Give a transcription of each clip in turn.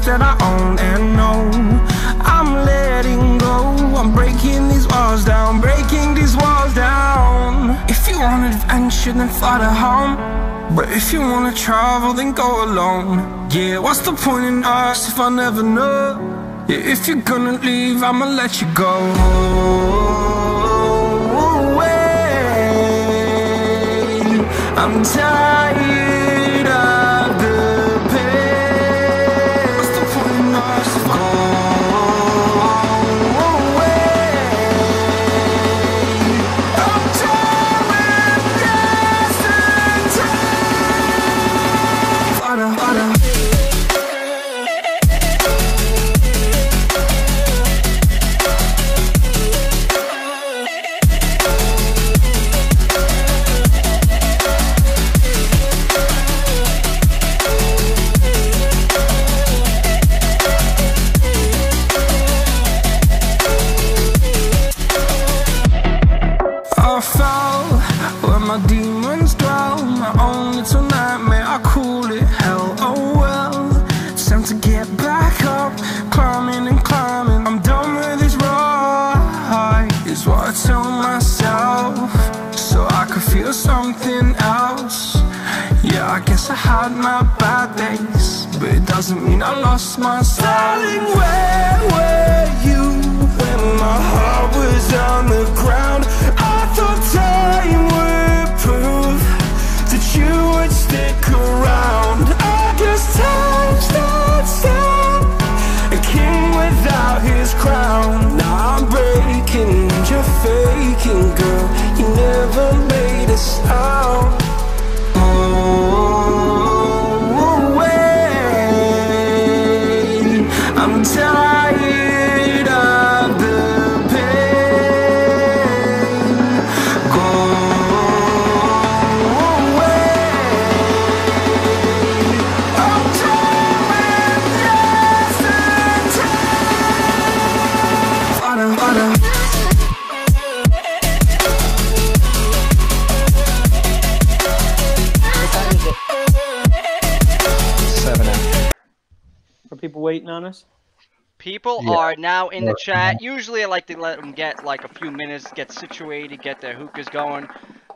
that I own and know. I'm letting go, I'm breaking these walls down, breaking these walls down. If you want adventure, then fly to home. But if you wanna travel, then go alone. Yeah, what's the point in us if I never know? Yeah, if you're gonna leave, I'ma let you go. I'm tired of the pain. What's the point in us if I go away? I'm tired of yesterday. Harder. I fell where my demons dwell. My own little nightmare, I call it hell. Oh well, it's time to get back up. Climbing and climbing, I'm done with this ride, is what I tell myself, so I could feel something else. Yeah, I guess I had my bad days, but it doesn't mean I lost myself. Darling, where were you when my heart was on the ground? I thought time would prove that you would stick around. I guess time stands still, a king without his crown. Now I'm breaking, you're faking, girl. You never made a sound. Oh, wait, I'm tired of the pain. Go away. I'm tired of yesterday. Harder. 7 after. Are people waiting on us? People are now in the chat. Usually I like to let them get like a few minutes, get situated, get their hookahs going.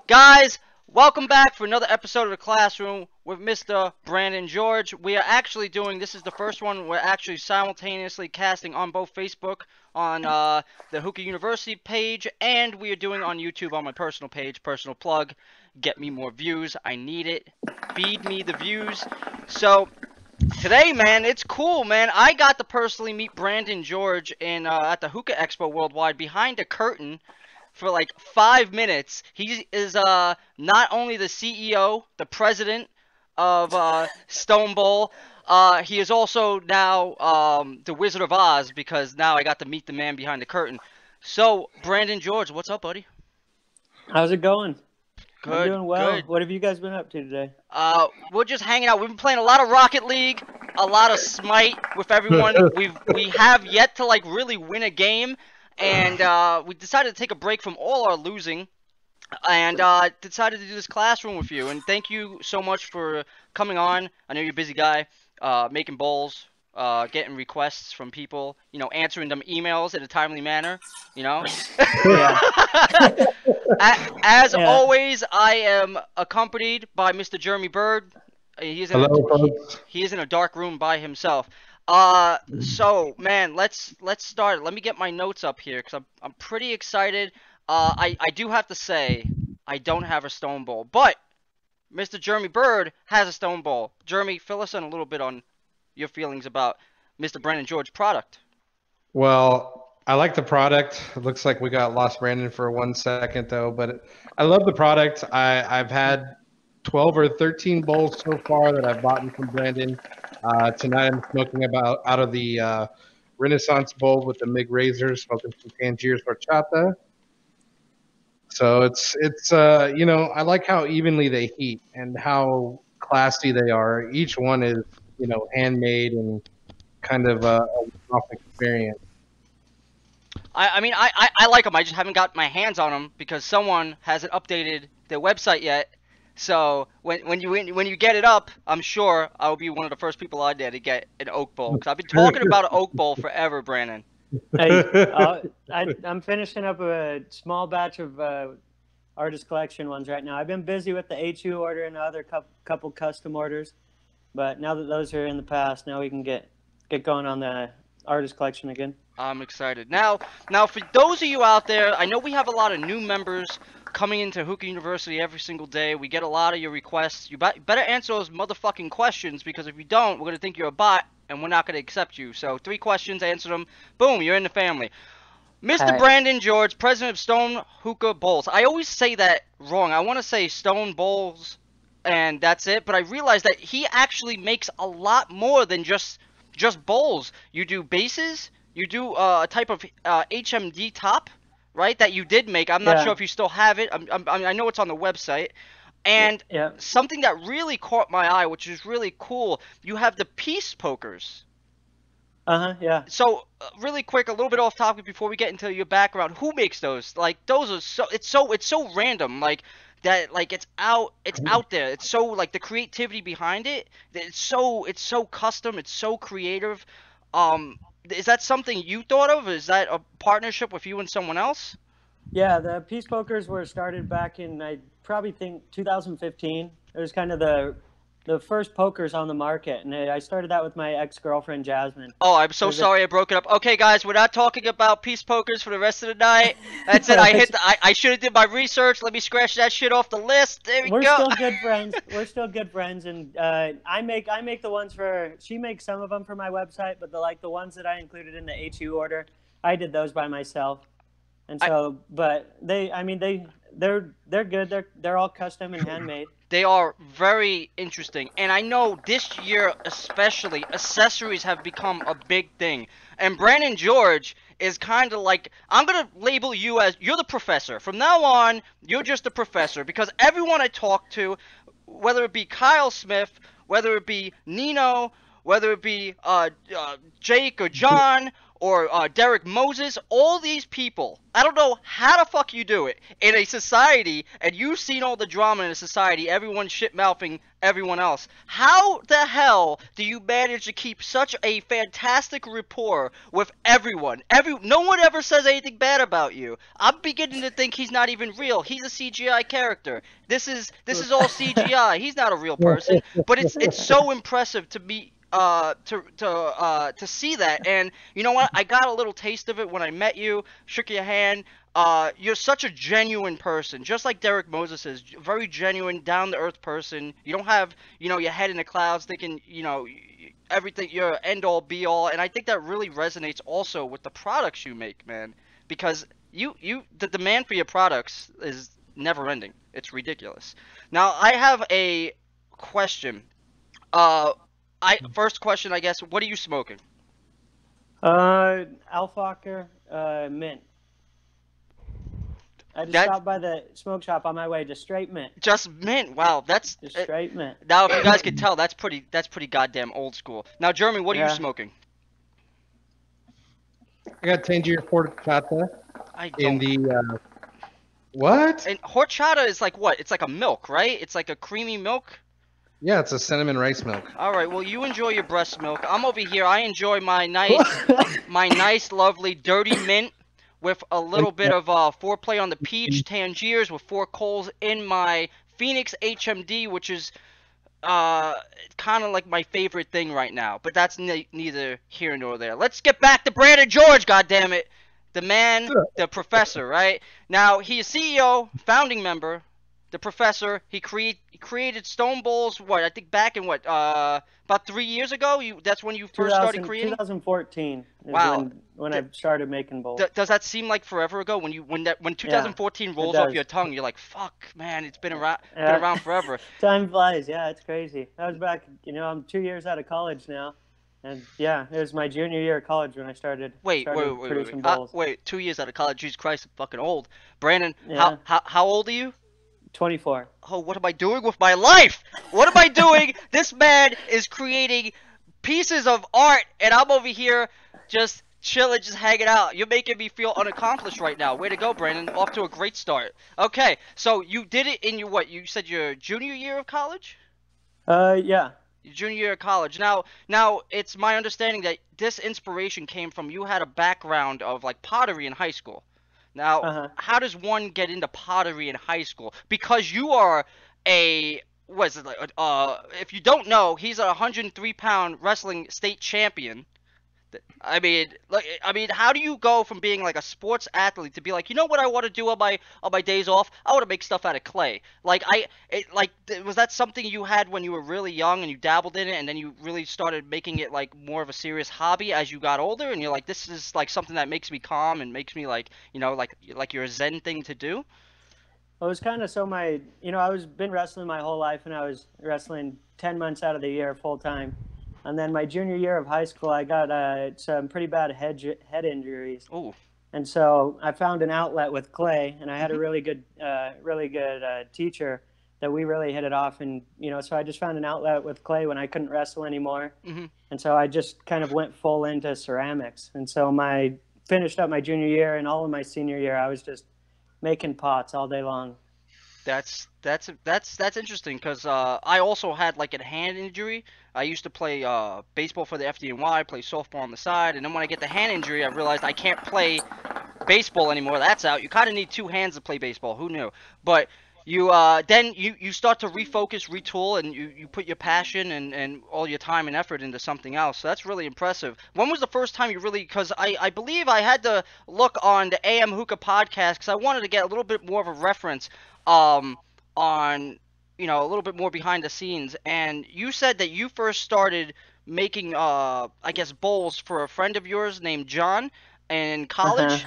Guys, welcome back for another episode of The Classroom with Mr. Brandon George. We are actually doing, this is the first one, we're actually simultaneously casting on both Facebook, on the Hookah University page, and we are doing on YouTube on my personal page, personal plug. Get me more views, I need it. Feed me the views. So, today, man, it's cool, man. I got to personally meet Brandon George in at the Hookah Expo Worldwide behind a curtain for like 5 minutes. He is not only the CEO, the president of Stone Bowl, he is also now the Wizard of Oz, because now I got to meet the man behind the curtain. So, Brandon George, what's up, buddy? How's it going? Good. I'm doing well. Good. What have you guys been up to today? We're just hanging out. We've been playing a lot of Rocket League, a lot of Smite with everyone. We have yet to like really win a game, and we decided to take a break from all our losing, and decided to do this classroom with you. And thank you so much for coming on. I know you're a busy guy, making bowls, getting requests from people, you know, answering them emails in a timely manner, you know. As always, I am accompanied by Mr. Jeremy Bird. He is in a dark room by himself. So man, let's start. Let me get my notes up here because I'm pretty excited. I do have to say I don't have a stone bowl, but Mr. Jeremy Bird has a stone bowl. Jeremy, fill us in a little bit on your feelings about Mr. Brandon George product. Well, I like the product. It looks like we got lost Brandon for 1 second though, but I love the product. I've had 12 or 13 bowls so far that I've bought from Brandon. Tonight I'm smoking out of the Renaissance bowl with the MIG razor, smoking some Tangier's horchata. So it's you know, I like how evenly they heat and how classy they are. Each one is, you know, handmade and kind of a rough experience. I mean, I like them. I just haven't got my hands on them because someone hasn't updated their website yet. So when you get it up, I'm sure I'll be one of the first people out there to get an oak bowl. Because I've been talking about an oak bowl forever, Brandon. Hey, I'm finishing up a small batch of artist collection ones right now. I've been busy with the HU order and the other couple custom orders, but now that those are in the past, now we can get going on the artist collection again. I'm excited. Now for those of you out there, I know we have a lot of new members coming into Hookah University every single day. We get a lot of your requests. You better answer those motherfucking questions, because if you don't, we're going to think you're a bot and we're not going to accept you. So 3 questions, answer them. Boom, you're in the family. Mr. Brandon George, president of Stone Hookah Bowls. I always say that wrong. I want to say Stone Bowls and that's it, but I realized that he actually makes a lot more than just bowls. You do bases, you do a type of HMD top, right, that you did make. I'm not sure if you still have it. I know it's on the website. And something that really caught my eye, which is really cool, you have the peace pokers. Yeah. So, really quick, a little bit off topic before we get into your background. Who makes those? Like, those are it's so random. Like that, like it's out there. It's so, like, the creativity behind it. It's so custom. It's so creative. Is that something you thought of? Is that a partnership with you and someone else? Yeah, the peace pokers were started back in, I probably think 2015. It was kind of the first pokers on the market, and I started that with my ex-girlfriend Jasmine. Oh, I'm so sorry I broke it up. Okay, guys, we're not talking about peace pokers for the rest of the night. That's it. I should have did my research. Let me scratch that shit off the list. There we go. We're still good friends. We're still good friends, and I make the ones for. She makes some of them for my website, but the ones that I included in the HU order, I did those by myself. And so, but they're good. They're all custom and handmade. They are very interesting, and I know this year especially, accessories have become a big thing. And Brandon George is kind of like, I'm going to label you as, you're the professor. From now on, you're just a professor, because everyone I talk to, whether it be Kyle Smith, whether it be Nino, whether it be Jake or John, or Derek Moses, all these people, I don't know how the fuck you do it in a society, and you've seen all the drama in a society, everyone shit-mouthing everyone else. How the hell do you manage to keep such a fantastic rapport with everyone? No one ever says anything bad about you. I'm beginning to think he's not even real. He's a CGI character. This is all CGI. He's not a real person, but it's so impressive to be to see that. And you know what, I got a little taste of it when I met you, shook your hand. You're such a genuine person, just like Derek Moses is. Very genuine, down-to-earth person. You don't have, your head in the clouds thinking, everything, you're end-all, be-all. And I think that really resonates also with the products you make, man. Because the demand for your products is never-ending. It's ridiculous. Now, I have a question. First question, I guess, what are you smoking? Alfacher, mint. I just stopped by the smoke shop on my way, just straight mint. Just mint, wow, that's... Just straight mint. Now, if you guys could tell, that's pretty goddamn old school. Now, Jeremy, what are you smoking? I got Tangier Horchata in the, what? And horchata is like what? It's like a milk, right? It's like a creamy milk? Yeah, it's a cinnamon rice milk. All right, well, you enjoy your breast milk. I'm over here. I enjoy my nice, lovely, dirty mint with a little bit of foreplay on the peach, Tangiers with 4 coals in my Phoenix HMD, which is kind of like my favorite thing right now. But that's neither here nor there. Let's get back to Brandon George, goddammit. The man, the professor, right? Now, he is CEO, founding member. The professor, he created Stone Bowls, what, I think back in what, about 3 years ago? That's when you first started creating? 2014 is when I started making bowls. Does that seem like forever ago? When 2014 rolls off your tongue, you're like, fuck, man, it's been around forever. Time flies, yeah, it's crazy. That was back, I'm 2 years out of college now. And yeah, it was my junior year of college when I started producing bowls. Wait, 2 years out of college, Jesus Christ, I'm fucking old. Brandon, how old are you? 24. Oh, what am I doing with my life? What am I doing? This man is creating pieces of art, and I'm over here just chilling, just hanging out. You're making me feel unaccomplished right now. Way to go, Brandon. Off to a great start. Okay, so you did it in your what? You said your junior year of college? Yeah. Your junior year of college. Now it's my understanding that this inspiration came from you had a background of like pottery in high school. Now, how does one get into pottery in high school? Because you are a what is it like? If you don't know, he's a 103-pound wrestling state champion. I mean, how do you go from being like a sports athlete to be like, you know what I want to do on my days off? I want to make stuff out of clay. Was that something you had when you were really young and you dabbled in it, and then you really started making it like more of a serious hobby as you got older, and you're like, this is like something that makes me calm and makes me like, like your zen thing to do? Well, it was kind of I was been wrestling my whole life, and I was wrestling 10 months out of the year full time. And then my junior year of high school, I got some pretty bad head injuries. Ooh. And so I found an outlet with clay, and I had a really good teacher that we really hit it off. And, so I just found an outlet with clay when I couldn't wrestle anymore. And so I just kind of went full into ceramics. And so finished up my junior year, and all of my senior year, I was just making pots all day long. That's interesting because I also had like a hand injury. I used to play baseball for the FDNY, play softball on the side, and then when I get the hand injury, I realized I can't play baseball anymore. That's out. You kind of need two hands to play baseball. Who knew? But you then you start to refocus, retool, and you put your passion and all your time and effort into something else. So that's really impressive. When was the first time you really? Because I believe I had to look on the AM Hookah podcast because I wanted to get a little bit more of a reference on a little bit more behind the scenes, and you said that you first started making I guess bowls for a friend of yours named John in college.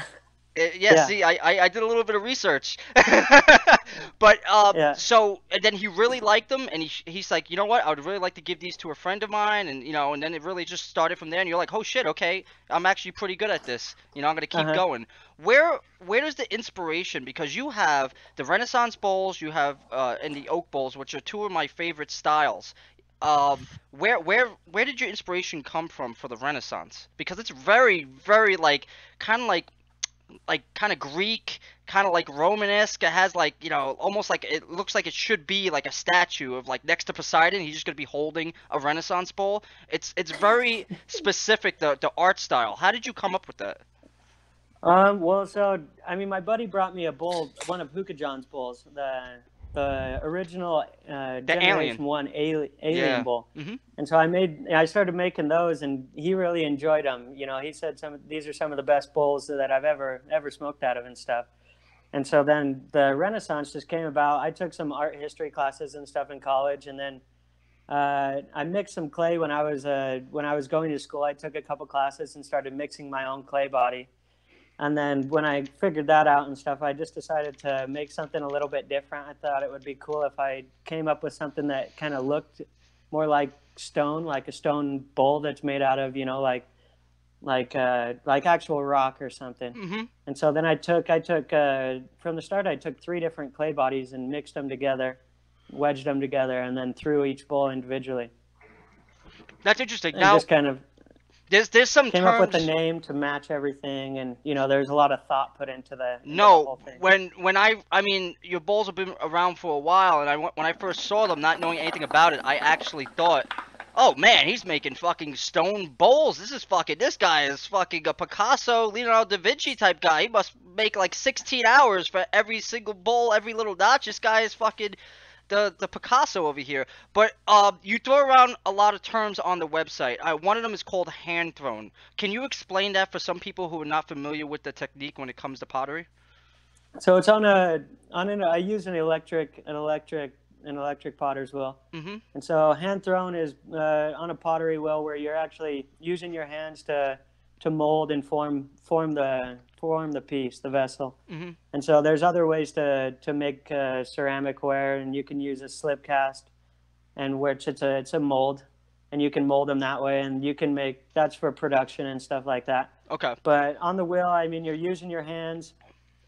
Yeah, see, I did a little bit of research. But so and then he really liked them, and he's like, you know what, I would really like to give these to a friend of mine, and and then it really just started from there, and you're like, oh shit, okay, I'm actually pretty good at this, I'm gonna keep going. Where does the inspiration, because you have the Renaissance bowls, you have and the oak bowls, which are two of my favorite styles. Where did your inspiration come from for the Renaissance? Because it's very, very kind of Greek, kind of like Romanesque. It has almost like it looks like it should be like a statue of like next to Poseidon. He's just gonna be holding a Renaissance bowl. It's very specific, the art style. How did you come up with that? Well, so I mean, my buddy brought me a bowl, one of Hookah John's bowls, the original Generation 1 alien bowl. And so I started making those, and he really enjoyed them. He said these are some of the best bowls that I've ever smoked out of and stuff. And so then the Renaissance just came about. I took some art history classes and stuff in college, and then I mixed some clay when I was going to school. I took a couple classes and started mixing my own clay body. And then when I figured that out and stuff, I just decided to make something a little bit different. I thought it would be cool if I came up with something that kind of looked more like stone, like a stone bowl that's made out of, like actual rock or something. And so then I took from the start, I took 3 different clay bodies and mixed them together, wedged them together, and then threw each bowl individually. That's interesting. And just kind of there's some came terms... up with a name to match everything, and there's a lot of thought put into the whole thing. When I mean, your bowls have been around for a while, and when I first saw them, not knowing anything about it, I actually thought, oh man, he's making fucking stone bowls. This guy is fucking a Picasso, Leonardo da Vinci type guy. He must make like 16 hours for every single bowl, every little notch. This guy is fucking the Picasso over here. But you throw around a lot of terms on the website. One of them is called hand thrown. Can you explain that for some people who are not familiar with the technique when it comes to pottery? So it's I use an electric potter's wheel. And so hand thrown is on a pottery wheel where you're actually using your hands to mold and form the piece, the vessel. And so there's other ways to make ceramic ware, and you can use a slip cast, and which it's a mold, and you can mold them that way, and you can that's for production and stuff like that. Okay. But on the wheel, I mean, you're using your hands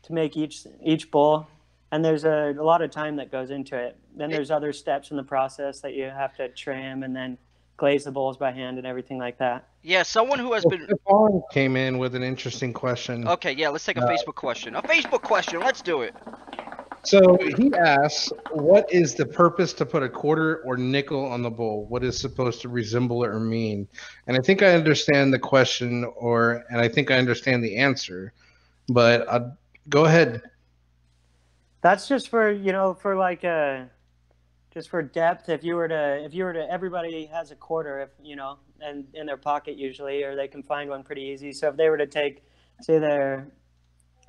to make each bowl, and there's a lot of time that goes into it. Then there's other steps in the process that you have to trim, and then glaze the bowls by hand and everything like that. Yeah, someone who has been. Stefan came in with an interesting question. Okay, yeah, let's take a Facebook question. A Facebook question. Let's do it. So he asks, what is the purpose to put a quarter or nickel on the bowl? What is supposed to resemble it or mean? And I think I understand the question, and I think I understand the answer, but go ahead. That's just for, you know, for like just for depth. If you were to, everybody has a quarter, if you know, and in their pocket usually, or they can find one pretty easy. So if they were to take, say their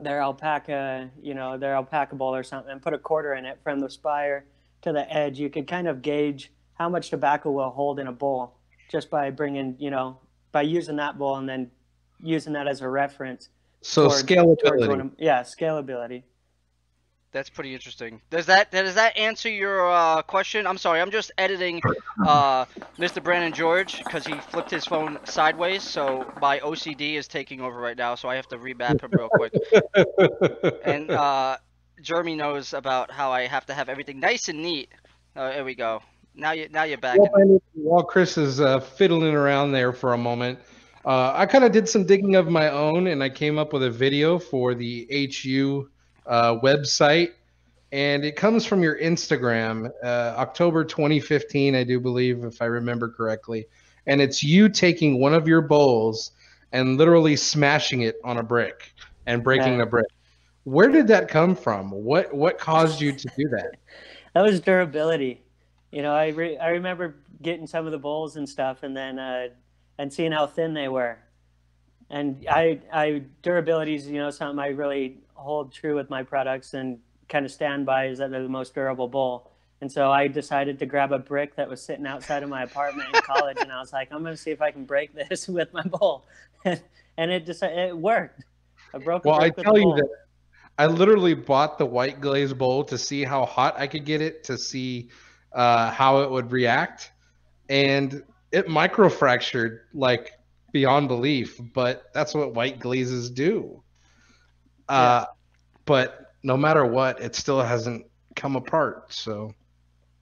alpaca, you know, their alpaca bowl or something, and put a quarter in it from the spire to the edge, you could kind of gauge how much tobacco will hold in a bowl just by bringing, you know, by using that bowl and then using that as a reference. So scalability. Yeah, scalability. That's pretty interesting. Does that answer your question? I'm sorry, I'm just editing Mr. Brandon George because he flipped his phone sideways, so my OCD is taking over right now, so I have to remap him real quick. And Jeremy knows about how I have to have everything nice and neat. There we go. Now you're back. While Chris is fiddling around there for a moment, I kind of did some digging of my own, and I came up with a video for the HU website, and it comes from your Instagram, October 2015, I do believe, if I remember correctly. And it's you taking one of your bowls and literally smashing it on a brick and breaking the brick. Where did that come from? What caused you to do that? That was durability. You know, I remember getting some of the bowls and stuff, and then and seeing how thin they were. And durability is, you know, something I really hold true with my products and kind of stand by, is that they're the most durable bowl. And so I decided to grab a brick that was sitting outside of my apartment in college, and I was like, I'm going to see if I can break this with my bowl. And it worked. I broke a brick with the bowl. Well, I tell you that I literally bought the white glaze bowl to see how hot I could get it, to see how it would react. And it microfractured like beyond belief, but that's what white glazes do. But no matter what, it still hasn't come apart. So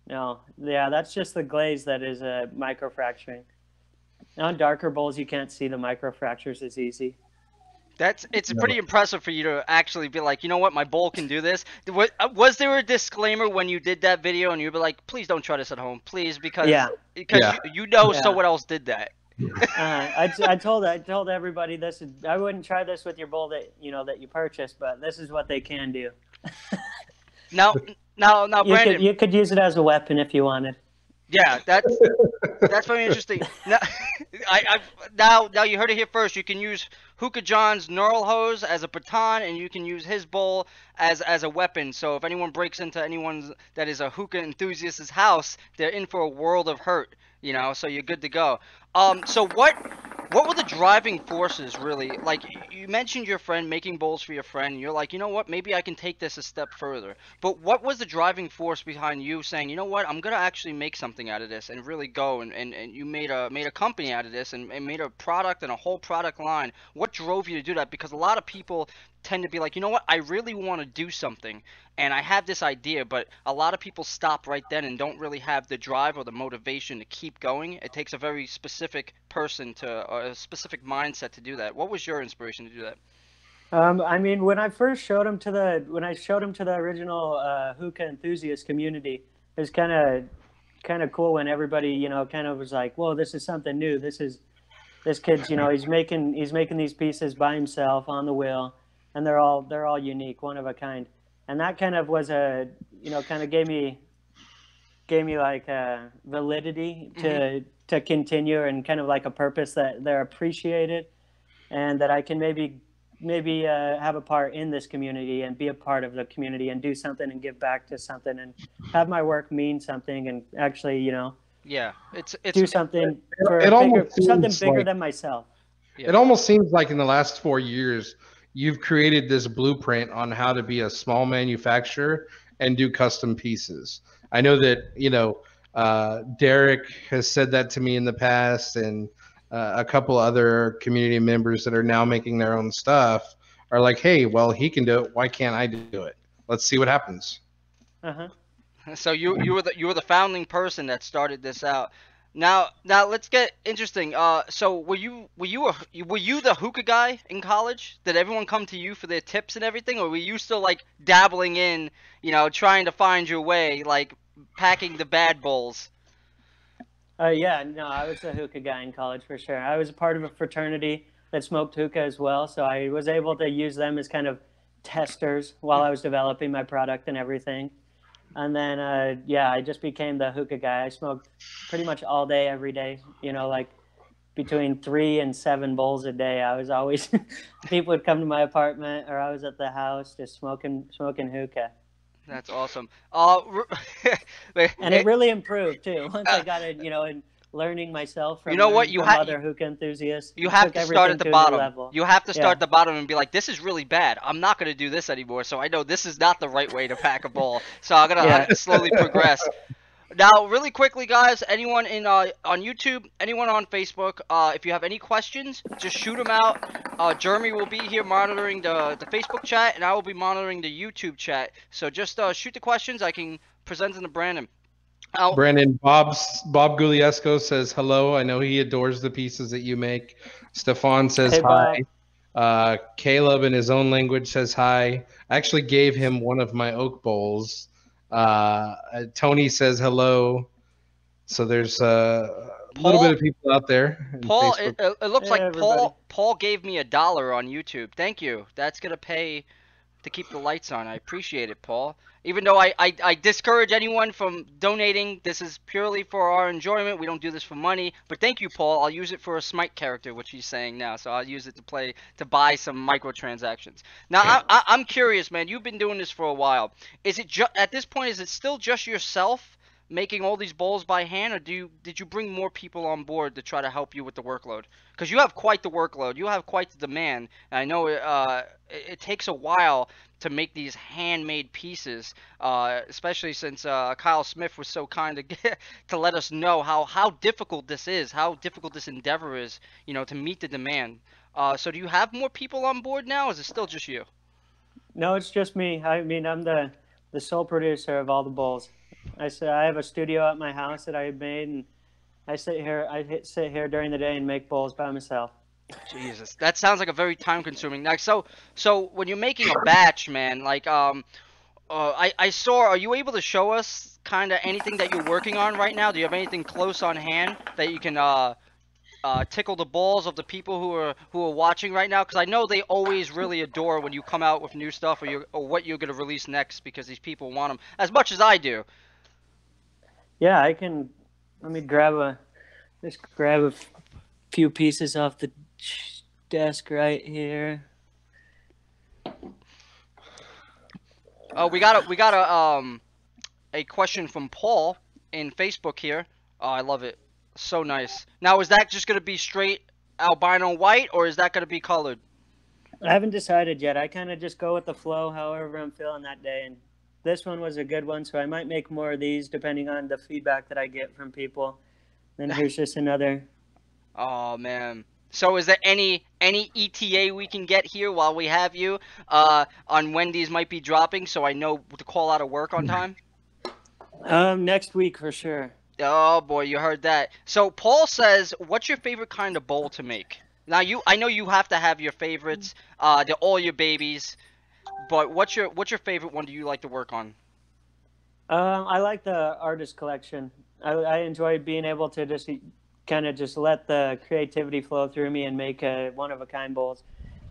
no, yeah, that's just the glaze that is microfracturing. Now, on darker bowls, you can't see the microfractures as easy. It's pretty impressive for you to actually be like, you know what, my bowl can do this. Was there a disclaimer when you did that video, and you'd be like, please don't try this at home, please, because you know someone else did that. I told everybody this. I wouldn't try this with your bowl that you purchased, but this is what they can do. Now, Brandon, you could use it as a weapon if you wanted. Yeah, that's very interesting. Now you heard it here first. You can use Hookah John's knurl hose as a baton, and you can use his bowl as a weapon. So if anyone breaks into anyone that is a hookah enthusiast's house, they're in for a world of hurt. You know, so you're good to go. So what were the driving forces, really? Like, you mentioned your friend making bowls for your friend. You're like, you know what, maybe I can take this a step further. But what was the driving force behind you saying, you know what, I'm going to actually make something out of this and really go, and you made a company out of this and made a product and a whole product line? What drove you to do that? Because a lot of people tend to be like, you know what, I really want to do something, and I have this idea, but a lot of people stop right then and don't really have the drive or the motivation to keep going. It takes a very specific person or a specific mindset to do that. What was your inspiration to do that? I mean, when I first showed him to the original hookah enthusiast community, it was kind of cool when everybody, you know, kind of was like, whoa, this is something new. This kid's, you know, he's making these pieces by himself on the wheel, and they're all unique, one of a kind. And that kind of was kind of gave me like validity to continue, and kind of like a purpose that they're appreciated, and that I can maybe have a part in this community and be a part of the community and do something and give back to something and have my work mean something and actually, you know, it's do something bigger than myself. Yeah. It almost seems like in the last 4 years, you've created this blueprint on how to be a small manufacturer and do custom pieces. I know that, you know, Derek has said that to me in the past, and a couple other community members that are now making their own stuff are like, hey, well, he can do it. Why can't I do it? Let's see what happens. Uh-huh. So you were the founding person that started this out. Now let's get interesting. So were you the hookah guy in college? Did everyone come to you for their tips and everything, or were you still like dabbling in, trying to find your way, like packing the bad bowls? Yeah, no, I was a hookah guy in college for sure. I was a part of a fraternity that smoked hookah as well, so I was able to use them as kind of testers while I was developing my product and everything. And then, yeah, I just became the hookah guy. I smoked pretty much all day, every day. Like between 3 and 7 bowls a day. I was always people would come to my apartment, or I was at the house just smoking hookah. That's awesome. And it really improved too. Once I got it, and learning myself You from know what? learning from other hookah enthusiasts, You it have took to start everything at the to a new bottom. level. You have to start Yeah. at the bottom and be like, this is really bad. I'm not going to do this anymore. So I know this is not the right way to pack a bowl. So I'm Yeah. gonna slowly progress. Now, really quickly, guys, anyone on YouTube, anyone on Facebook, if you have any questions, just shoot them out. Jeremy will be here monitoring the Facebook chat, and I will be monitoring the YouTube chat. So just shoot the questions. I can present them to Brandon. Brandon, Bob Gugliesco says hello. I know he adores the pieces that you make. Stefan says Hey, Bob. hi. Caleb, in his own language, says hi. I actually gave him one of my oak bowls. Tony says hello. So there's a little bit of people out there. Paul, Facebook. it looks Hey, like everybody. Paul gave me $1 on YouTube. Thank you. That's gonna pay to keep the lights on. I appreciate it, Paul. Even though I discourage anyone from donating, this is purely for our enjoyment. We don't do this for money. But thank you, Paul. I'll use it for a Smite character, which he's saying now. So I'll use it to buy some microtransactions. Now I'm curious, man. You've been doing this for a while. Is it at this point? Is it still just yourself making all these bowls by hand, or did you bring more people on board to try to help you with the workload? Because you have quite the workload. You have quite the demand. And I know it takes a while to make these handmade pieces, especially since Kyle Smith was so kind to let us know how difficult this is, how difficult this endeavor is, to meet the demand. So do you have more people on board now, or is it still just you? No, it's just me. I mean, I'm the sole producer of all the bowls. I have a studio at my house that I made, and I sit here during the day and make bowls by myself. Jesus, that sounds like a very time-consuming. Like, so when you're making a batch, man, like I saw. Are you able to show us kind of anything that you're working on right now? Do you have anything close on hand that you can tickle the balls of the people who are watching right now? Because I know they always really adore when you come out with new stuff or what you're gonna release next, because these people want them as much as I do. Yeah, I can. Let me grab a few pieces off the desk right here. We got a question from Paul in Facebook here. Oh, I love it. So nice. Now, is that just gonna be straight albino white, or is that gonna be colored? I haven't decided yet. I kind of just go with the flow, however I'm feeling that day. And this one was a good one, so I might make more of these depending on the feedback that I get from people. Then here's just another. Oh man. So is there any ETA we can get here while we have you on when these might be dropping, so I know to call out of work on time? Next week for sure. Oh boy, you heard that. So Paul says, what's your favorite kind of bowl to make? Now I know you have to have your favorites. They're all your babies. But what's your favorite one do you like to work on? I like the artist collection. I enjoy being able to just kind of just let the creativity flow through me and make one-of-a-kind bowls.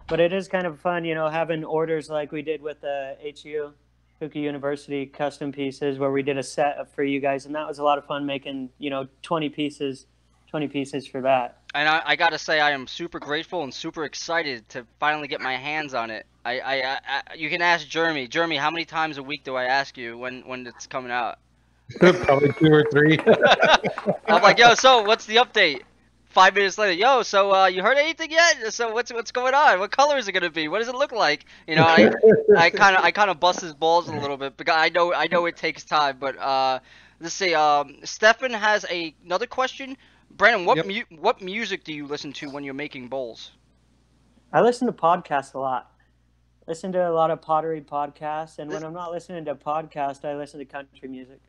But it is kind of fun, having orders like we did with the HU, Hookah University custom pieces, where we did a set for you guys. And that was a lot of fun making, 20 pieces for that. And I gotta say, I am super grateful and super excited to finally get my hands on it. You can ask Jeremy. Jeremy, how many times a week do I ask you when it's coming out? Probably 2 or 3. I'm like, yo, so what's the update? 5 minutes later, yo, so you heard anything yet? So what's going on? What color is it gonna be? What does it look like? I kind of bust his balls a little bit because I know it takes time. But let's see. Stefan has another question. Brandon, what music do you listen to when you're making bowls? I listen to podcasts a lot. Listen to a lot of pottery podcasts, and when I'm not listening to podcasts, I listen to country music.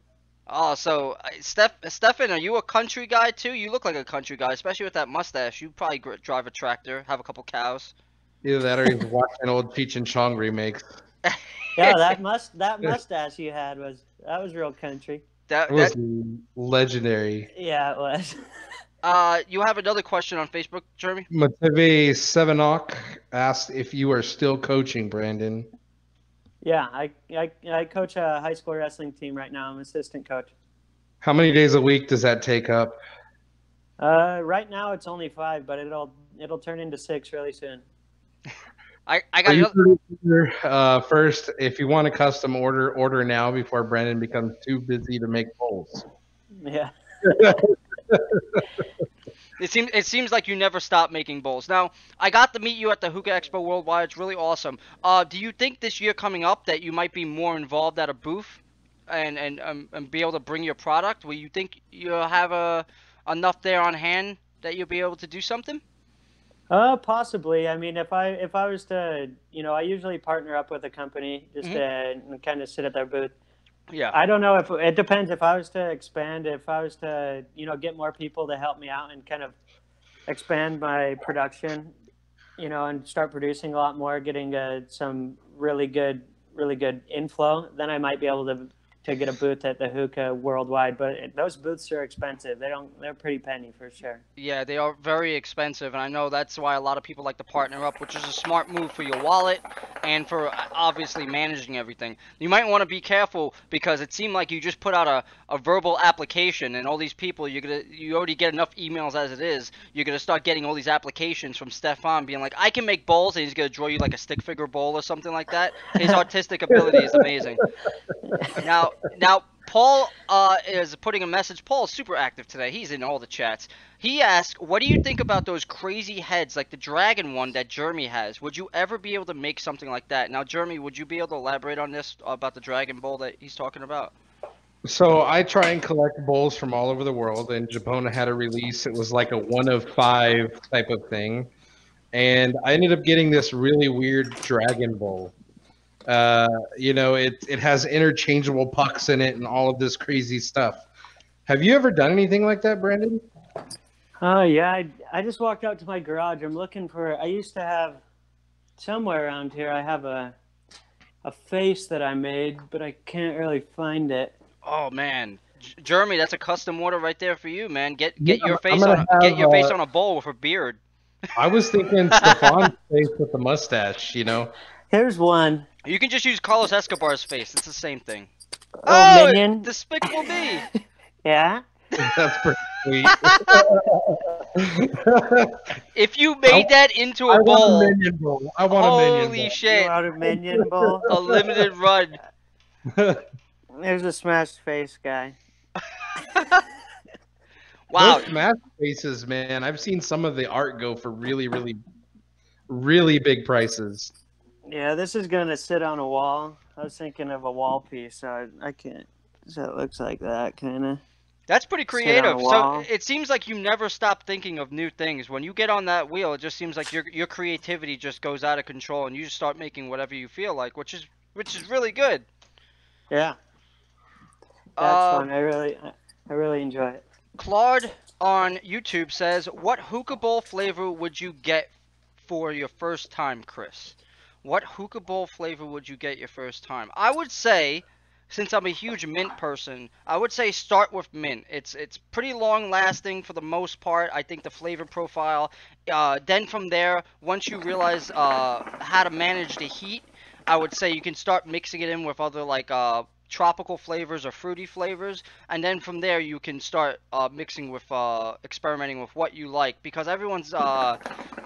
Oh, so Stefan, are you a country guy too? You look like a country guy, especially with that mustache. You probably drive a tractor, have a couple cows. Either that or he's watching old Cheech and Chong remakes. Yeah, that mustache you had was real country. It That was that legendary. Yeah, it was. You have another question on Facebook, Jeremy? Mateve Sevenok asked if you are still coaching, Brandon. Yeah, I coach a high school wrestling team right now. I'm assistant coach. How many days a week does that take up? Right now it's only 5, but it'll turn into 6 really soon. I got Are you another. first, if you want a custom order now before Brandon becomes too busy to make bowls. Yeah. It seems like you never stop making bowls. Now, I got to meet you at the Hookah Expo Worldwide. It's really awesome. Do you think this year coming up that you might be more involved at a booth and be able to bring your product? Will you think you'll have enough there on hand that you'll be able to do something? Possibly. I mean, if I was to, I usually partner up with a company just to kind of sit at their booth. Yeah. I don't know if it depends. If I was to expand, if I was to, get more people to help me out and kind of expand my production, and start producing a lot more, getting some really good inflow, then I might be able to get a booth at the Hookah Worldwide. But those booths are expensive. They're pretty penny for sure. Yeah, they are very expensive, and I know that's why a lot of people like to partner up, which is a smart move for your wallet and for obviously managing everything. You might want to be careful because it seemed like you just put out a verbal application, and all these people, you already get enough emails as it is. You're gonna start getting all these applications from Stefan being like, I can make bowls, and he's gonna draw you like a stick figure bowl or something like that. His artistic ability is amazing. Now, Paul is putting a message. Paul is super active today. He's in all the chats. He asked, what do you think about those crazy heads, like the dragon one that Jeremy has? Would you ever be able to make something like that? Now, Jeremy, would you be able to elaborate on this, about the dragon bowl that he's talking about? So I try and collect bowls from all over the world, and Japona had a release. It was like a 1 of 5 type of thing. And I ended up getting this really weird dragon bowl. It has interchangeable pucks in it and all of this crazy stuff. Have you ever done anything like that, Brandon? Yeah, I just walked out to my garage. I'm looking for. I used to have somewhere around here. I have a face that I made, but I can't really find it. Oh man, Jeremy, that's a custom order right there for you, man. Get Yeah, your face on a bowl with a beard. I was thinking Stefan's face with the mustache. Here's one. You can just use Carlos Escobar's face. It's the same thing. Oh, Minion. Despicable Me. Yeah. That's pretty sweet. If you made that into a I want bowl, a minion bowl. I want a minion holy bowl. shit. You want a Minion bowl? A limited run. There's a smashed face guy. Wow. Those smash faces, man. I've seen some of the art go for really, really, really big prices. Yeah, this is gonna sit on a wall. I was thinking of a wall piece, so I can't. So it looks like that, kind of. That's pretty Sit on creative. a So wall. it seems like you never stop thinking of new things. When you get on that wheel, it just seems like your creativity just goes out of control, and you just start making whatever you feel like, which is really good. Yeah. That's fun. I really enjoy it. Claude on YouTube says, "What hookah bowl flavor would you get for your first time, Chris? What hookah bowl flavor would you get your first time?" I would say, since I'm a huge mint person, I would say start with mint. It's pretty long lasting for the most part. I think the flavor profile. Then from there, once you realize how to manage the heat, I would say you can start mixing it in with other like tropical flavors or fruity flavors, and then from there you can start mixing with experimenting with what you like, because everyone's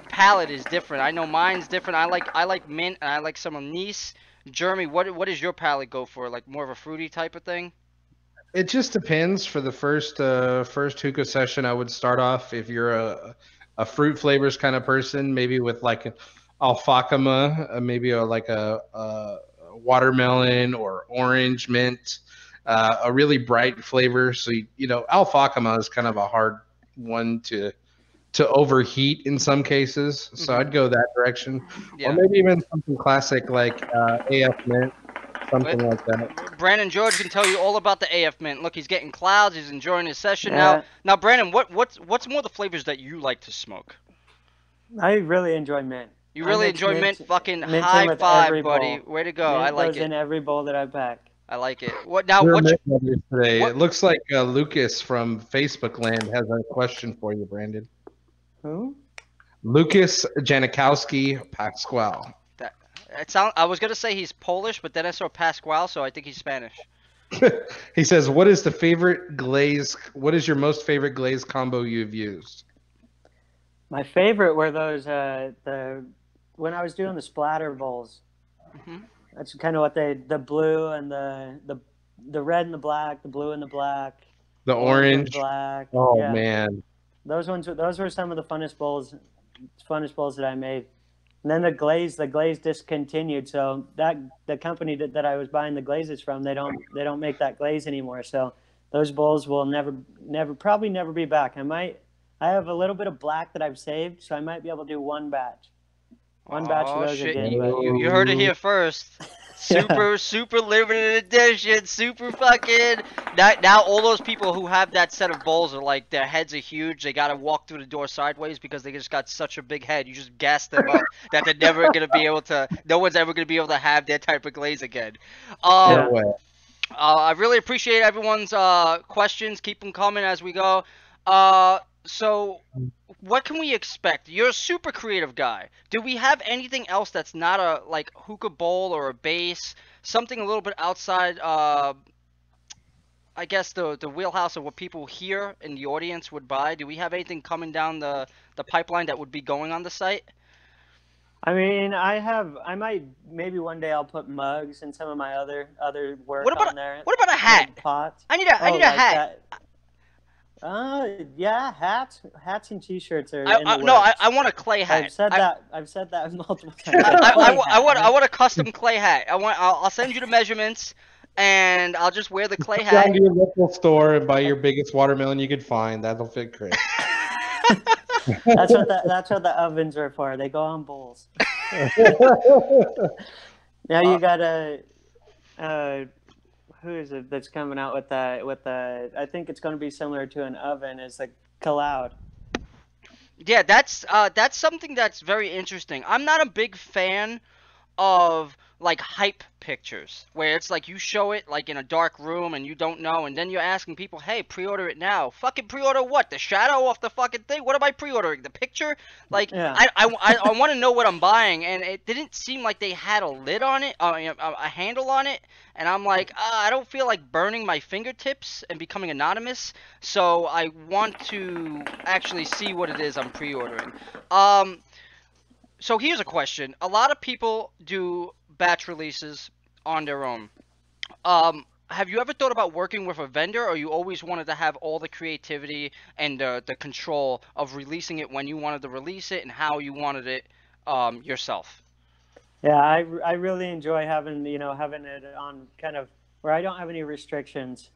palate is different. I know mine's different. I like mint and I like some anise. Jeremy, what does your palate go for? Like more of a fruity type of thing? It just depends. For the first hookah session, I would start off, if you're a fruit flavors kind of person, maybe with like an alfacama, maybe like a watermelon or orange mint, a really bright flavor. So alfacama is kind of a hard one to overheat in some cases. So I'd go that direction, Yeah. or maybe even something classic like AF mint. something like that. Brandon George can tell you all about the AF Mint. Look, he's getting clouds. He's enjoying his session Yeah. now. Brandon, what's more the flavors that you like to smoke? I really enjoy mint. You really enjoy mint? Fucking mint high with five, every buddy. bowl. Way to go. Mint I like goes it. in every bowl that I pack. I like it. What now? We're What? Mint Brothers today. what- It looks like Lucas from Facebook Land has a question for you, Brandon. Who? Lucas Janikowski Pasquale. I was gonna say he's Polish, but then I saw Pasquale, so I think he's Spanish. He says, "What is the favorite glaze? What is your most favorite glaze combo you've used?" My favorite were those when I was doing the splatter bowls. Mhm. That's kind of what the blue and the red and the black, the blue and the black, The and orange. black. Oh yeah. man. Those were some of the funnest bowls that I made. And then the glaze discontinued, so the company that I was buying the glazes from, they don't make that glaze anymore. So those bowls will probably never be back. I have a little bit of black that I've saved, so I might be able to do one batch. One batch of those shit. again. But You heard it here first. Super limited edition, super fucking. Now all those people who have that set of bowls are like, their heads are huge. They gotta walk through the door sideways because they just got such a big head. You just gas them up that they're never gonna be able to. No one's ever gonna be able to have that type of glaze again. No way. I really appreciate everyone's questions. Keep them coming as we go. So, what can we expect? You're a super creative guy. Do we have anything else that's not a like hookah bowl or a base? Something a little bit outside, I guess the wheelhouse of what people here in the audience would buy. Do we have anything coming down the pipeline that would be going on the site? I mean, maybe one day I'll put mugs and some of my other work on there. What about a hat? Pots. I need a hat. Yeah, hats and T-shirts are. I want a clay hat. I've said that multiple times. I want a custom clay hat. I'll send you the measurements, and I'll just wear the clay hat. Go to your local store and buy your biggest watermelon you could find. That'll fit Chris. That's what the ovens are for. They go on bowls. Now you got who is it that's coming out with the I think it's going to be similar to an oven. It's a cloud. Yeah, that's something that's very interesting. I'm not a big fan of like hype pictures where it's like you show it like in a dark room and you don't know, and then you're asking people, hey, pre-order it now. Fucking pre-order what? The shadow off the fucking thing? What am I pre-ordering? The picture? Like, yeah. I want to know what I'm buying, and it didn't seem like they had a lid on it, a handle on it, and I'm like, I don't feel like burning my fingertips and becoming anonymous, so I want to actually see what it is I'm pre-ordering. So here's a question. A lot of people do batch releases on their own. Have you ever thought about working with a vendor, or you always wanted to have all the creativity and the control of releasing it when you wanted to release it and how you wanted it yourself? Yeah, I really enjoy having it on kind of where I don't have any restrictions,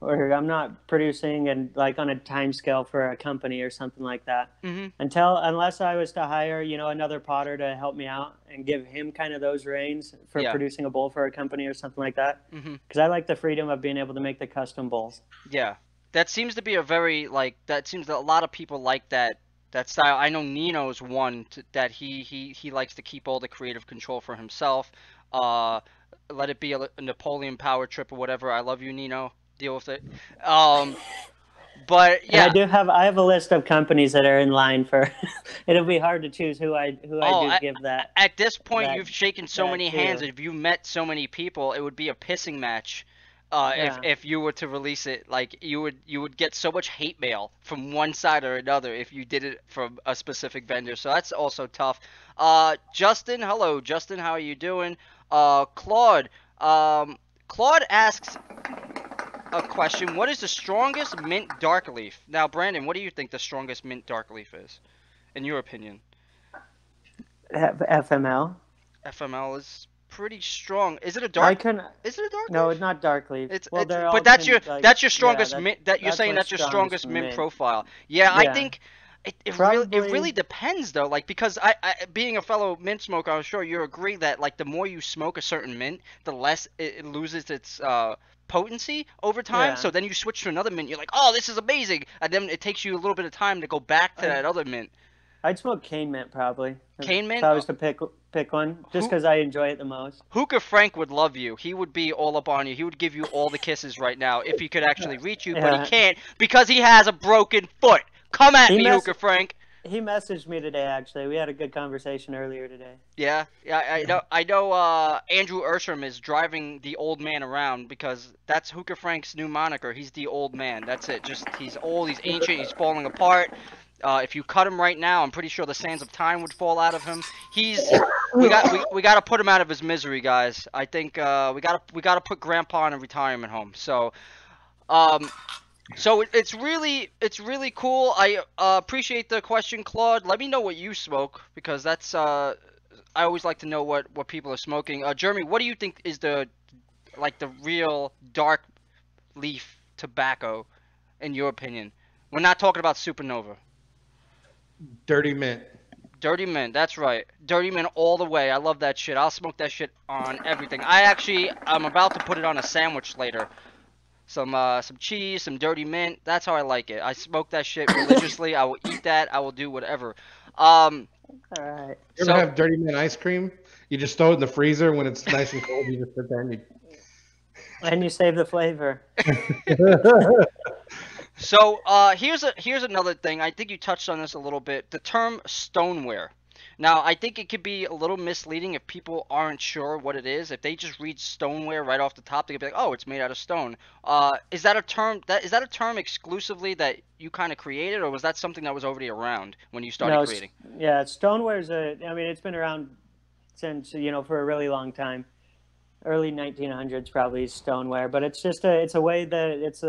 or I'm not producing and like on a time scale for a company or something like that. Mm-hmm. Unless I was to hire, another potter to help me out and give him kind of those reins for producing a bowl for a company or something like that. Because I like the freedom of being able to make the custom bowls. Yeah, that seems to be a lot of people like that style. I know Nino's one that he likes to keep all the creative control for himself. Let it be a Napoleon power trip or whatever. I love you, Nino. Deal with it. But yeah, and I have a list of companies that are in line for. It'll be hard to choose who I give that. At this point, you've shaken so many hands. If you met so many people, it would be a pissing match. If you were to release it, like you would get so much hate mail from one side or another if you did it from a specific vendor. So that's also tough. Justin, hello, Justin. How are you doing? Claude asks a question. What is the strongest mint dark leaf? Now, Brandon, what do you think the strongest mint dark leaf is, in your opinion? FML. FML is pretty strong. Is it a dark? Is it a dark? No, leaf? it's not dark leaf. But that's your strongest mint. That you're saying that's your strongest mint profile. Yeah, I think It really depends though, like because I being a fellow mint smoker, I'm sure you agree that like the more you smoke a certain mint, the less it loses its potency over time. Yeah. So then you switch to another mint, you're like, oh, this is amazing, and then it takes you a little bit of time to go back to that other mint. I'd smoke cane mint probably. Cane mint? If I was to pick one, just because I enjoy it the most. Hookah Frank would love you. He would be all up on you. He would give you all the kisses right now if he could actually reach you, but he can't because he has a broken foot. Come at me, Hookah Frank. He messaged me today. Actually, we had a good conversation earlier today. Yeah, I know. I know. Andrew Ursham is driving the old man around because that's Hookah Frank's new moniker. He's the old man. That's it. Just he's old. He's ancient. He's falling apart. If you cut him right now, I'm pretty sure the sands of time would fall out of him. We got to put him out of his misery, guys. I think we gotta put Grandpa in a retirement home. So, it's really cool. I appreciate the question, Claude. Let me know what you smoke because that's I always like to know what people are smoking. Jeremy, what do you think is the real dark leaf tobacco, in your opinion? We're not talking about Supernova. Dirty mint. Dirty mint, that's right. Dirty mint all the way. I love that shit. I'll smoke that shit on everything. I'm about to put it on a sandwich later. Some cheese, some dirty mint. That's how I like it. I smoke that shit religiously. I will eat that. I will do whatever. All right. You ever have dirty mint ice cream? You just throw it in the freezer when it's nice and cold. You just sit there and you save the flavor. So here's another thing. I think you touched on this a little bit. The term stoneware. Now, I think it could be a little misleading if people aren't sure what it is. If they just read stoneware right off the top, they could be like, "Oh, it's made out of stone." Is that a term exclusively that you kind of created, or was that something that was already around when you started creating? Yeah, stoneware's it's been around since for a really long time. Early 1900s probably stoneware, but it's just it's a way that it's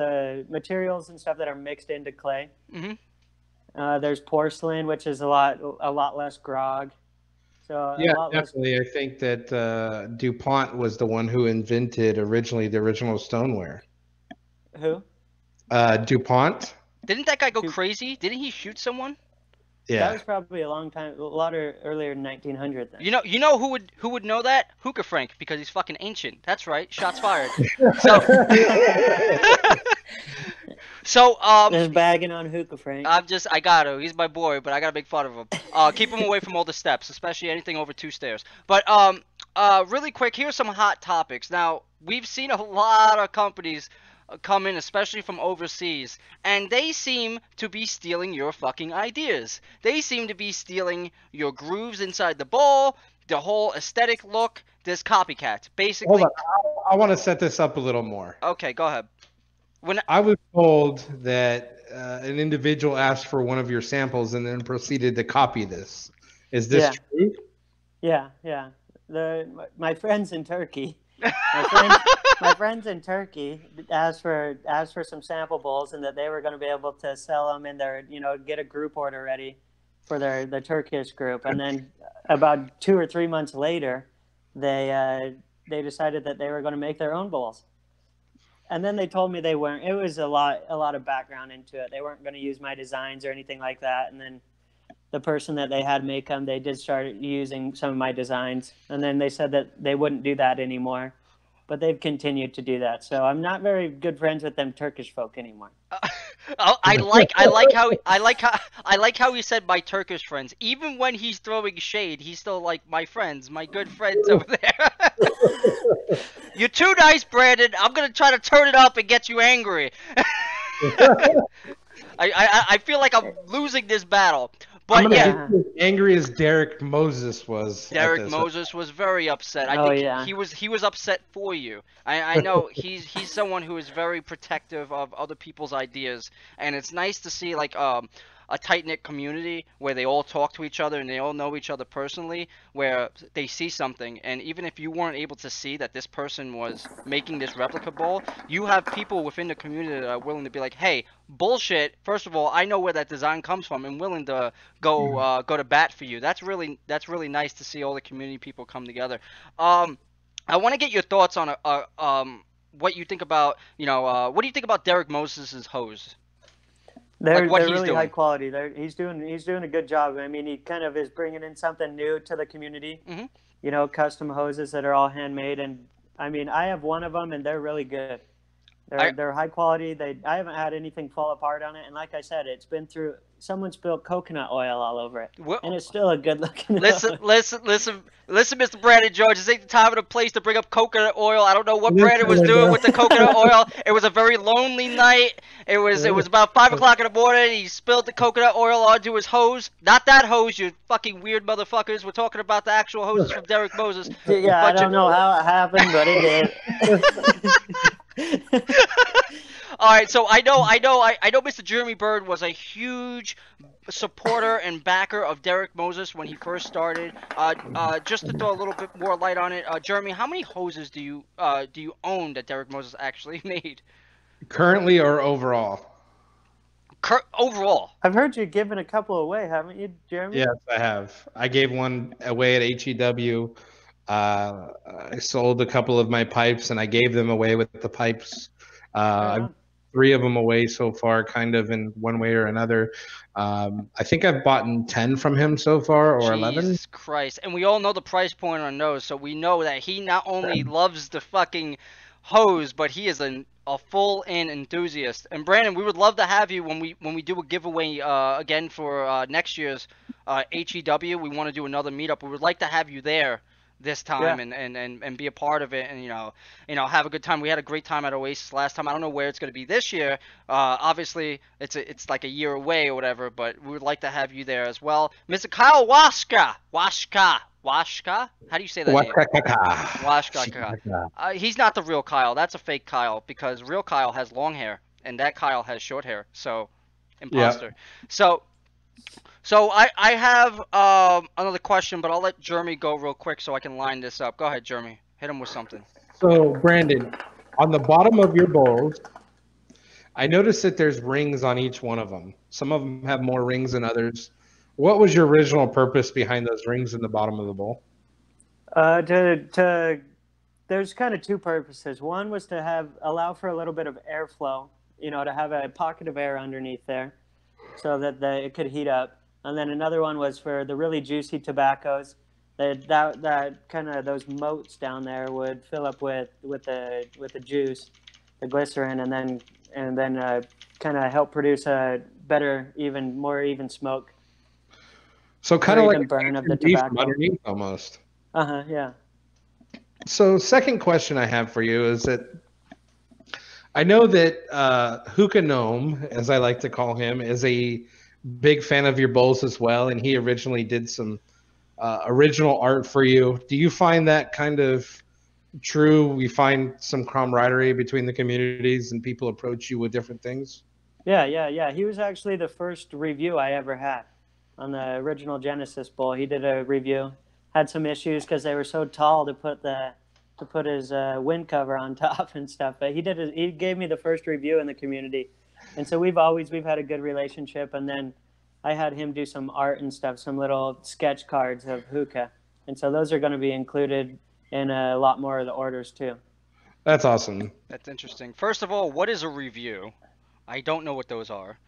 materials and stuff that are mixed into clay. Mm-hmm. There's porcelain, which is a lot less grog. So yeah, definitely. I think that DuPont was the one who invented the original stoneware. Who? DuPont. Didn't that guy go crazy? Didn't he shoot someone? Yeah. That was probably a lot earlier than 1900 then. You know who would know that? Hookah Frank, because he's fucking ancient. That's right. Shots fired. So just bagging on Hookah Frank. I got to. He's my boy, but I gotta make fun of him. Keep him away from all the steps, especially anything over 2 stairs. But really quick, here's some hot topics. Now, we've seen a lot of companies come in, especially from overseas, and they seem to be stealing your fucking ideas. They seem to be stealing your grooves inside the bowl, the whole aesthetic look. There's copycats, basically. Hold on. I want to set this up a little more. Okay, go ahead. I was told that an individual asked for one of your samples and then proceeded to copy this. Is this true? Yeah. My friends in Turkey. My friends in Turkey asked for some sample bowls and that they were going to be able to sell them in their, get a group order ready for the Turkish group. And then about 2 or 3 months later, they decided that they were going to make their own bowls. And then they told me they weren't. It was a lot of background into it. They weren't going to use my designs or anything like that. And then the person that they had make them, they did start using some of my designs. And then they said that they wouldn't do that anymore. But they've continued to do that, so I'm not very good friends with them Turkish folk anymore. I like how he said my Turkish friends. Even when he's throwing shade, he's still like my friends, my good friends over there. You're too nice, Brandon. I'm gonna try to turn it up and get you angry. I feel like I'm losing this battle. But yeah, as angry as Derek Moses was. Derek Moses was very upset. I think he was upset for you. I know he's someone who is very protective of other people's ideas, and it's nice to see like a tight-knit community where they all talk to each other and they all know each other personally, where they see something, and even if you weren't able to see that this person was making this replica bowl, you have people within the community that are willing to be like, hey, bullshit, first of all, I know where that design comes from, and willing to go to bat for you. That's really nice to see all the community people come together. I want to get your thoughts on what you think about, what do you think about Derek Moses' hose? They're what he's really doing. high quality. He's doing a good job. I mean, he kind of is bringing in something new to the community. Mhm. You know, custom hoses that are all handmade, and I mean, I have one of them, and they're really good. They're high quality. I haven't had anything fall apart on it, and like I said, it's been through. Someone spilled coconut oil all over it, and it's still a good looking. Listen, Mr. Brandon George. This ain't the time or the place to bring up coconut oil. I don't know what Brandon was doing with the coconut oil. It was a very lonely night. It was about 5 o'clock in the morning. He spilled the coconut oil onto his hose. Not that hose, you fucking weird motherfuckers. We're talking about the actual hoses from Derek Moses. Yeah, I don't know how it happened, but it did. All right, so I know Mr. Jeremy Bird was a huge supporter and backer of Derek Moses when he first started. Just to throw a little bit more light on it, Jeremy, how many hoses do you own that Derek Moses actually made? Currently or overall? Overall. I've heard you giving a couple away, haven't you, Jeremy? Yes, I have. I gave one away at HEW. I sold a couple of my pipes, and I gave them away with the pipes. I've 3 of them away so far, kind of in one way or another. I think I've bought 10 from him so far, or 11. Jesus Christ. And we all know the price point on those, so we know that he not only loves the fucking hose, but he is a full-in enthusiast. And Brandon, we would love to have you when we do a giveaway again for next year's HEW. We want to do another meetup. We would like to have you there this time and be a part of it, and you know have a good time. We had a great time at Oasis last time. I don't know where it's going to be this year. Obviously it's like a year away or whatever, but we would like to have you there as well. Mr. Kyle Washka. How do you say that name? Washka. He's not the real Kyle. That's a fake Kyle, because real Kyle has long hair and that Kyle has short hair. So imposter. Yeah. So I have another question, but I'll let Jeremy go real quick so I can line this up. Go ahead, Jeremy. Hit him with something. So, Brandon, on the bottom of your bowls, I noticed that there's rings on each one of them. Some of them have more rings than others. What was your original purpose behind those rings in the bottom of the bowl? There's kind of 2 purposes. One was to allow for a little bit of airflow, you know, to have a pocket of air underneath there so that it could heat up. And then another one was for the really juicy tobaccos. That kind of those moats down there would fill up with the juice, the glycerin, and then kind of help produce a better, more even smoke. So kind of like burn of the tobacco underneath almost. Yeah. So second question I have for you is that I know that Hookah Gnome, as I like to call him, is a big fan of your bowls as well, and he originally did some original art for you. Do you find that kind of true? We find some camaraderie between the communities and people approach you with different things? Yeah. He was actually the first review I ever had on the original Genesis bowl. He did a review. Had some issues because they were so tall to put his wind cover on top and stuff. But he gave me the first review in the community. And so we've had a good relationship, and then I had him do some art and stuff, some little sketch cards of hookah. And so those are going to be included in a lot more of the orders too. That's awesome. That's interesting. First of all, what is a review? I don't know what those are.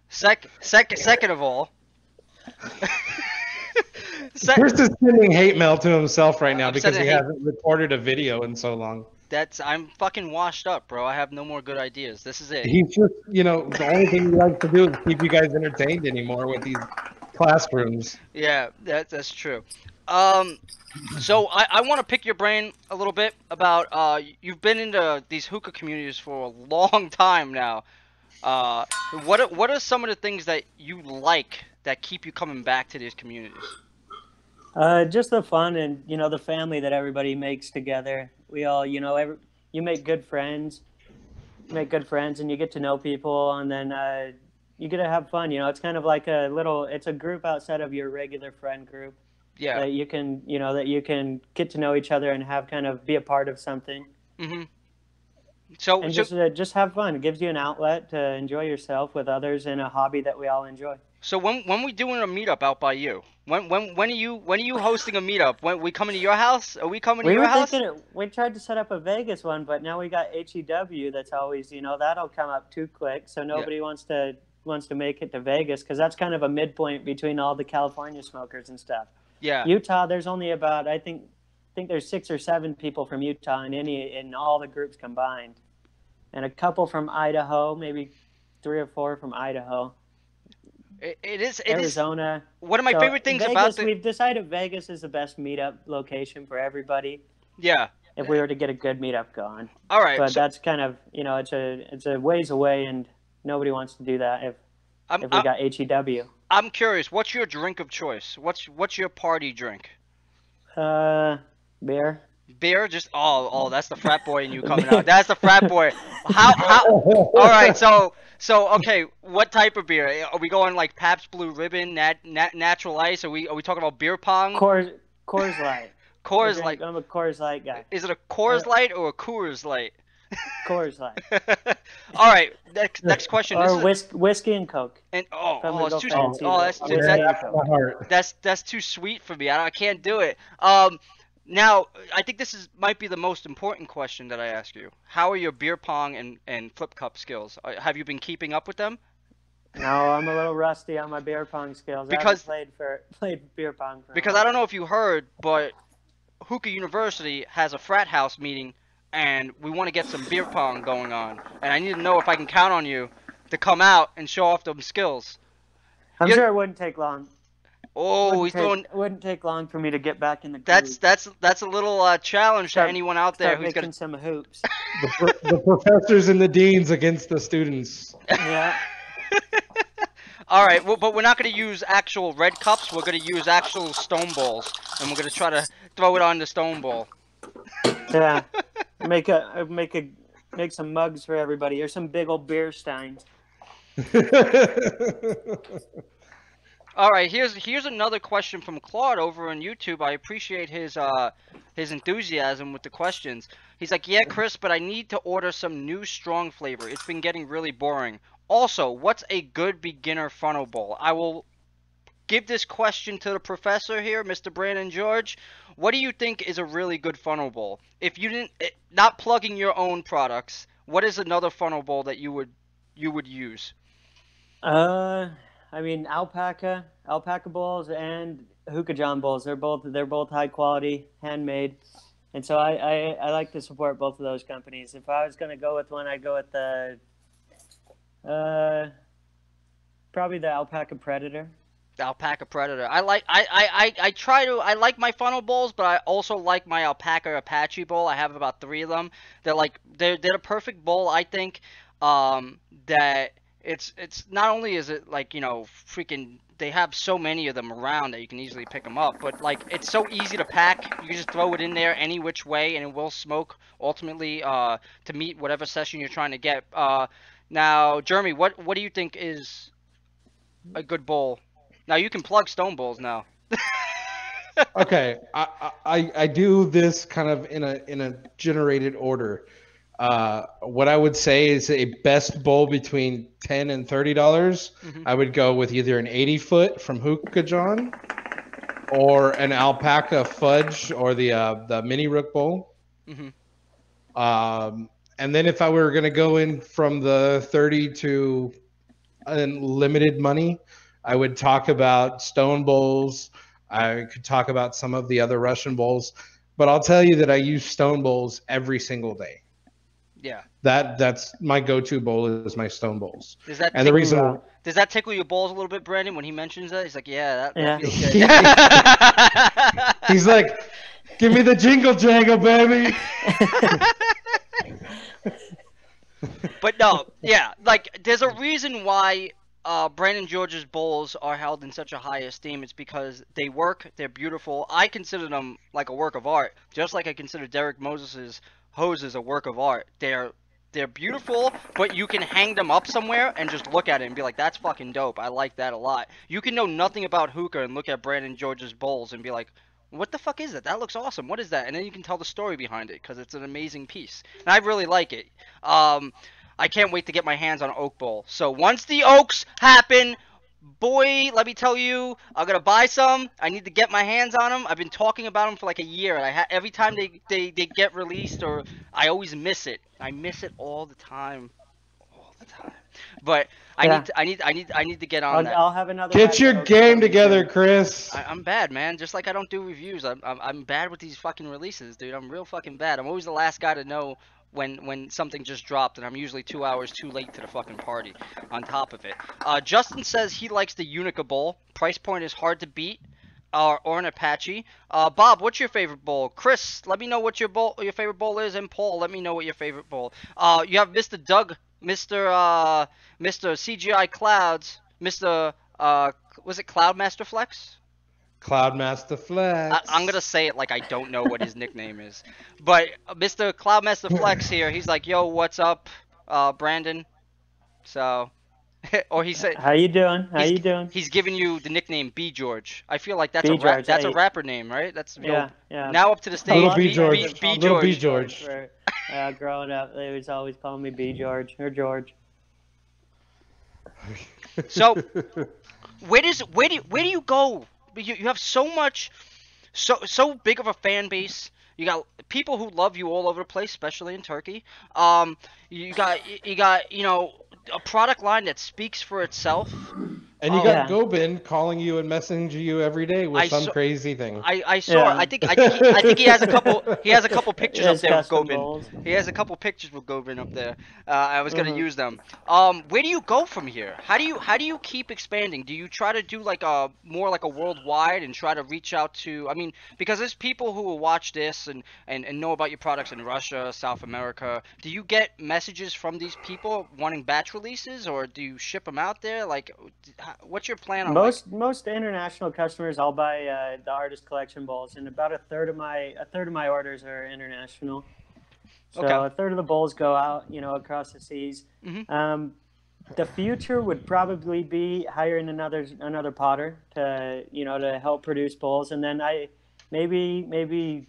Second of all, Chris is sending hate mail to himself right now because he hasn't recorded a video in so long. I'm fucking washed up, bro. I have no more good ideas. This is it. He's just, the only thing he likes to do is keep you guys entertained anymore with these classrooms. Yeah, that's true. So I want to pick your brain a little bit about, you've been into these hookah communities for a long time now. What are some of the things that you like that keep you coming back to these communities? Just the fun and, the family that everybody makes together. We all, you make good friends. And you get to know people, and then you get to have fun. It's kind of like it's a group outside of your regular friend group. Yeah. That you can get to know each other and have kind of be a part of something. Mm-hmm. Just have fun. It gives you an outlet to enjoy yourself with others in a hobby that we all enjoy. So when we doing a meetup out by you? When are you hosting a meetup? When we coming to your house? Are we coming to your house? We tried to set up a Vegas one, but now we got HEW. That's always that'll come up too quick. So nobody wants to wants to make it to Vegas, because that's kind of a midpoint between all the California smokers and stuff. Yeah. Utah, there's only about I think there's 6 or 7 people from Utah in all the groups combined, and a couple from Idaho, maybe 3 or 4 from Idaho. It is Arizona. One of my favorite things Vegas, we've decided Vegas is the best meetup location for everybody. Yeah. If we were to get a good meetup going. All right. But that's kind of, it's a ways away, and nobody wants to do that if we got HEW. I'm curious, what's your drink of choice? What's your party drink? Beer. Beer? Just that's the frat boy in you coming out. That's the frat boy. How all right, so okay, what type of beer? Are we going like Pabst Blue Ribbon, Natural Ice? Are we talking about beer pong? Coors Light. Coors Light. I'm a Coors Light guy. Is it a Coors Light or a Coors Light? Coors Light. All right, next question. Or whiskey and Coke. And that's too sweet for me. I can't do it. Now I think this might be the most important question that I ask you. How are your beer pong and flip cup skills? Have you been keeping up with them? No, I'm a little rusty on my beer pong skills. Because I haven't played beer pong for because I don't know if you heard, but Hookah University has a frat house meeting, and we want to get some beer pong going on. And I need to know if I can count on you to come out and show off them skills. I'm sure it wouldn't take long. Oh, It wouldn't take long for me to get back in the groove. That's a little challenge to anyone out there who's making some hoops. The professors and the deans against the students. Yeah. All right, well, but we're not going to use actual red cups. We're going to use actual stone balls, and we're going to try to throw it on the stone ball. Yeah. Make some mugs for everybody, or some big old beer steins. All right, here's another question from Claude over on YouTube. I appreciate his enthusiasm with the questions. He's like, yeah, Chris, but I need to order some new strong flavor. It's been getting really boring. Also, what's a good beginner funnel bowl? I will give this question to the professor here, Mr. Brandon George. What do you think is a really good funnel bowl? If you not plugging your own products, what is another funnel bowl that you would use? I mean, alpaca bowls and hookah john bowls. They're both high quality, handmade, and so I like to support both of those companies. If I was going to go with one, I'd go with the probably the Alpaca Predator. The Alpaca Predator. I like my funnel bowls, but I also like my Alpaca Apache bowl. I have about 3 of them. They're the perfect bowl, I think. That it's not only is it like, freaking, they have so many of them around that you can easily pick them up, but like it's so easy to pack. You can just throw it in there any which way, and it will smoke ultimately to meet whatever session you're trying to get. Now, Jeremy, what do you think is a good bowl? Now you can plug stone bowls now. Okay, I do this kind of in a generated order. What I would say is a best bowl between $10 and $30. Mm-hmm. I would go with either an 80-foot from Hookah John, or an Alpaca Fudge, or the Mini Rook bowl. Mm-hmm. And then if I were going to go in from the 30 to unlimited money, I would talk about stone bowls. I could talk about some of the other Russian bowls, but I'll tell you that I use stone bowls every single day. Yeah. That's my go-to bowl is my stone bowls. Does that tickle your balls a little bit, Brandon, when he mentions that? He's like, yeah, that feels good. He's like, give me the jingle jangle, baby. But no, yeah, like there's a reason why Brandon George's bowls are held in such a high esteem. It's because they work, they're beautiful. I consider them like a work of art, just like I consider Derek Moses's hoses a work of art. They're beautiful, but you can hang them up somewhere and just look at it and be like, that's fucking dope. I like that a lot. You can know nothing about hookah and look at Brandon George's bowls and be like, what the fuck is that? That looks awesome. What is that? And then you can tell the story behind it because it's an amazing piece. And I really like it. I can't wait to get my hands on an oak bowl. So once the oaks happen, boy, let me tell you, I'm going to buy some. I need to get my hands on them. I've been talking about them for like a year. And every time they get released, or I always miss it. I miss it all the time. All the time. But Yeah. I need to get on that. I'll have another. Get batch your open game for you together, soon. Chris. I'm bad, man. Just like I don't do reviews. I'm bad with these fucking releases, dude. I'm real fucking bad. I'm always the last guy to know when something just dropped, and I'm usually 2 hours too late to the fucking party. On top of it, Justin says he likes the Unica Bowl. Price point is hard to beat. Or an Apache. Bob, what's your favorite bowl? Chris, let me know what your favorite bowl is, and Paul, let me know what your favorite bowl. You have Mr. Doug, Mr. CGI Clouds, Mr. Was it Cloudmaster Flex? Cloudmaster I'm Flex. gonna say it like I don't know what his nickname is, but Mr. Cloudmaster Flex here, he's like, "Yo, what's up, Brandon?" So, or he said How you doing? How he's you doing? he's giving you the nickname B George. I feel like B George. that's a rapper name, right? That's Yeah, yeah. now up to the A stage. lot of B you guys George. have called me Little B George. George. For, growing up, they was always calling me B George or George. So where do you go? You have so much, so big of a fan base. You got people who love you all over the place, especially in Turkey. You got a product line that speaks for itself. And you Oh. got Yeah. Gobin calling you and messaging you every day with I some saw- crazy thing. I saw. Yeah. I think he has a couple. He has a couple pictures up His there with custom Gobin. bowls. He has a couple pictures with Gobin up there. I was gonna Mhm. use them. Where do you go from here? How do you keep expanding? Do you try to do like a more like a worldwide and try to reach out to? I mean, because there's people who will watch this and know about your products in Russia, South America. Do you get messages from these people wanting batch releases, or do you ship them out there? Like, what's your plan on Most international customers, I'll buy the artist collection bowls, and about a third of my orders are international. So Okay. a third of the bowls go out, across the seas. Mhm. The future would probably be hiring another potter to help produce bowls, and then I maybe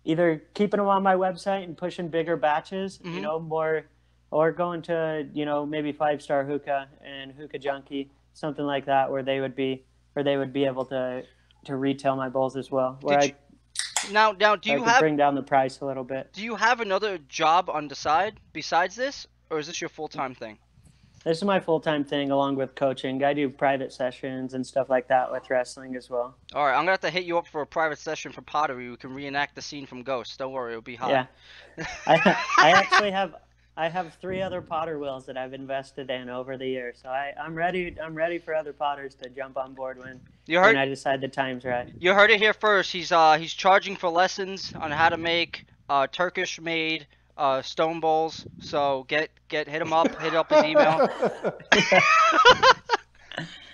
either keeping them on my website and pushing bigger batches, more, or going to maybe 5 Star Hookah and Hookah Junkie, something like that, where they would be able to retail my bowls as well, where Now, do I you could have bring down the price a little bit. do you have another job on the side besides this, or is this your full-time thing? This is my full-time thing, along with coaching. I do private sessions and stuff like that with wrestling as well. All right, I'm gonna have to hit you up for a private session for pottery. We can reenact the scene from Ghost. Don't worry, it'll be hot. Yeah, I actually have 3 other potter wheels that I've invested in over the years, so I'm ready for other potters to jump on board when I decide the time's right. You heard it here first. He's charging for lessons on how to make Turkish-made stone bowls. So hit him up. Hit up his email.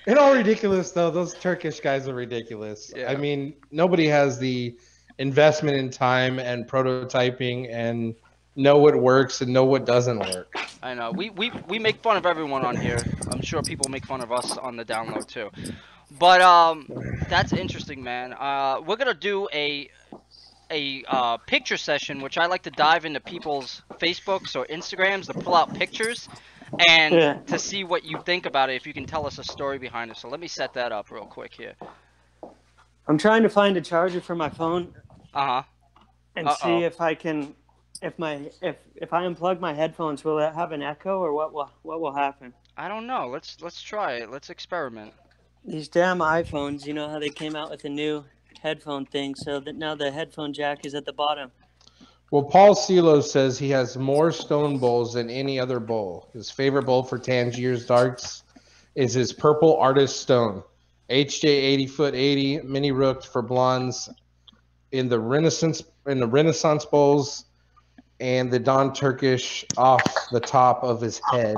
In all ridiculous though, those Turkish guys are ridiculous. Yeah. I mean, nobody has the investment in time and prototyping and know what works and know what doesn't work. I know. We make fun of everyone on here. I'm sure people make fun of us on the download too. But that's interesting, man. We're gonna do a picture session, which I like to dive into people's Facebooks or Instagrams to pull out pictures and to see what you think about it. If you can tell us a story behind it. So let me set that up real quick here. I'm trying to find a charger for my phone and Uh-oh. see if I can. If I unplug my headphones, will it have an echo, or what will happen? I don't know. Let's try it. Let's experiment. These damn iPhones, you know how they came out with a new headphone thing, so that now the headphone jack is at the bottom. Well, Paul Silo says he has more stone bowls than any other bowl. His favorite bowl for Tangier's Darks is his purple artist stone. HJ 80 foot 80 mini rooked for blondes in the Renaissance bowls and the Don Turkish off the top of his head.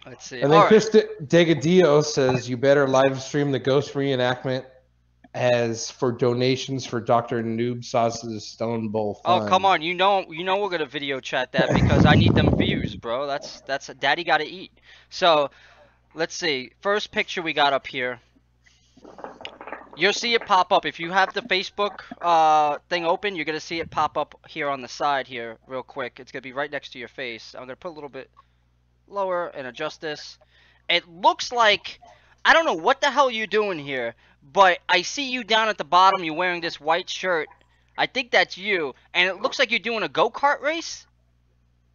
Let's see. And then Chris Degadio says you better live stream the ghost reenactment as for donations for Dr. Noob Sauce's Stone Bowl Fund. Oh, come on. You know we're going to video chat that because I need them views, bro. That's daddy got to eat. So, let's see. First picture we got up here. You'll see it pop up. If you have the Facebook thing open, you're going to see it pop up here on the side here real quick. It's going to be right next to your face. I'm going to put a little bit lower and adjust this. It looks like, I don't know what the hell you're doing here, but I see you down at the bottom. You're wearing this white shirt. I think that's you, and it looks like you're doing a go-kart race.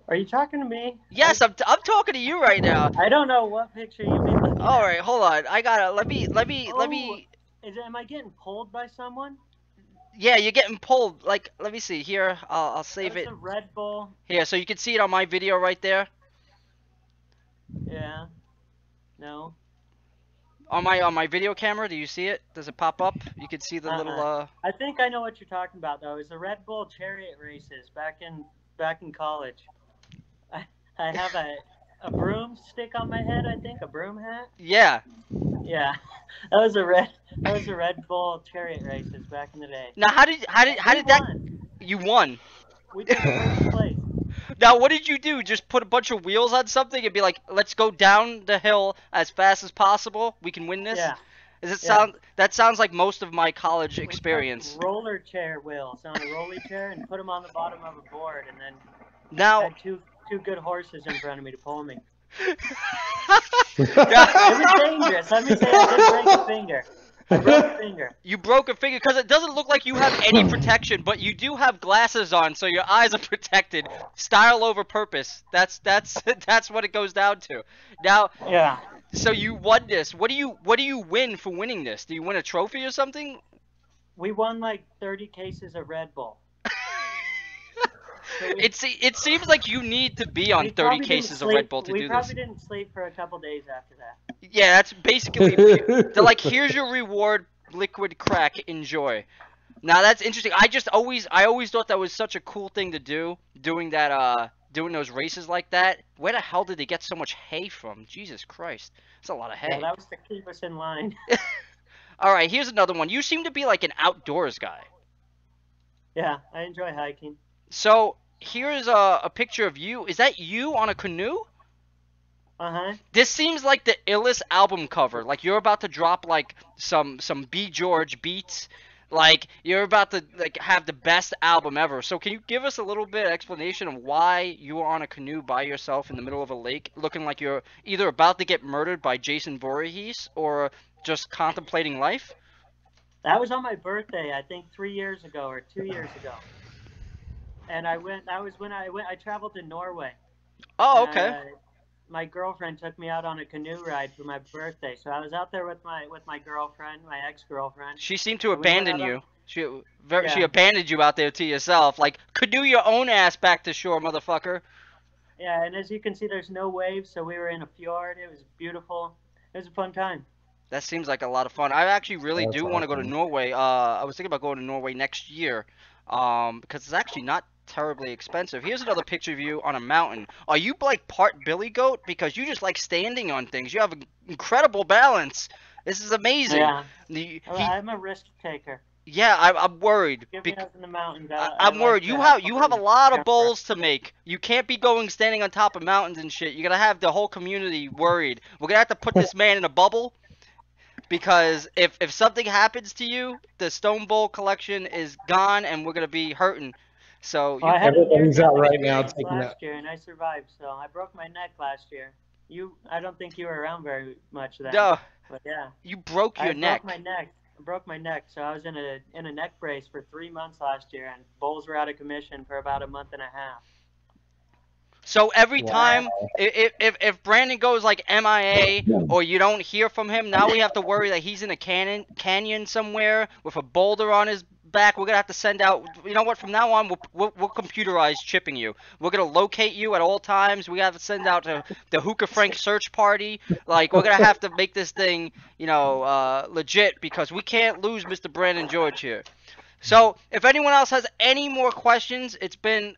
Are you talking to me? Yes, I'm talking to you right now. I don't know what picture you mean looking All at. right, hold on. I gotta let me. Oh, am I getting pulled by someone? Yeah, you're getting pulled. Like, let me see here. I'll save That's it a Red Bull. here, so you can see it on my video right there. Yeah. No. On my video camera, do you see it? Does it pop up? You can see the little I think I know what you're talking about though. It's the Red Bull chariot races back in college. I have a broomstick on my head. I think a broom hat. Yeah. Yeah, that was a Red Bull chariot races back in the day. Now, how did that? Won. You won. We took first place. Now, what did you do? Just put a bunch of wheels on something and be like, "Let's go down the hill as fast as possible. We can win this." Yeah. Does it sound? That sounds like most of my college experience. We took roller chair wheels on a rolly chair and put them on the bottom of a board, and then now had two good horses in front of me to pull me. Yeah. It was dangerous. Let me say, I did break a finger. I broke a finger. You broke a finger because it doesn't look like you have any protection, but you do have glasses on, so your eyes are protected. Style over purpose. That's what it goes down to. Now, Yeah. so you won this. What do you win for winning this? Do you win a trophy or something? We won like 30 cases of Red Bull. So It seems like you need to be on 30 cases of Red Bull to do this. We probably didn't sleep for a couple days after that. Yeah, that's basically they're like, here's your reward, liquid crack, enjoy. Now that's interesting. I always thought that was such a cool thing to do, doing those races like that. Where the hell did they get so much hay from? Jesus Christ, that's a lot of hay. Yeah, that was to keep us in line. All right, here's another one. You seem to be like an outdoors guy. Yeah, I enjoy hiking. So here's a picture of you. Is that you on a canoe? Uh-huh. This seems like the illest album cover. Like you're about to drop like some B. George beats. Like you're about to like have the best album ever. So can you give us a little bit of explanation of why you are on a canoe by yourself in the middle of a lake, looking like you're either about to get murdered by Jason Voorhees or just contemplating life? That was on my birthday, I think 3 years ago or 2 years ago. And that was when I traveled to Norway. Oh, okay. My girlfriend took me out on a canoe ride for my birthday. So I was out there with my girlfriend, my ex-girlfriend. She seemed to abandon you. She abandoned you out there to yourself. Like, canoe your own ass back to shore, motherfucker. Yeah, and as you can see, there's no waves, so we were in a fjord. It was beautiful. It was a fun time. That seems like a lot of fun. I actually really do want to go to Norway. I was thinking about going to Norway next year, because it's actually not terribly expensive. Here's another picture of you on a mountain. Are you like part billy goat? Because you just like standing on things. You have an incredible balance. This is amazing. Yeah. I'm a risk taker. Yeah, I'm worried. Give me up in the mountains. I'm worried. You have a lot of bowls to make. You can't be standing on top of mountains and shit. You're gonna have the whole community worried. We're gonna have to put this man in a bubble. Because if something happens to you, the Stone Bowl collection is gone, and we're gonna be hurting. So everybody's out right now taking last year, and I survived. So I broke my neck last year. I don't think you were around very much then. No. But yeah. You broke your neck. I broke my neck. So I was in a neck brace for 3 months last year, and bowls were out of commission for about a month and a half. So every time, if Brandon goes like MIA or you don't hear from him, now we have to worry that he's in a canyon somewhere with a boulder on his back. We're gonna have to send out. You know what? From now on, we'll computerize chipping you. We're gonna locate you at all times. We have to send out the Hookah Frank search party. Like we're gonna have to make this thing, legit because we can't lose Mr. Brandon George here. So if anyone else has any more questions, it's been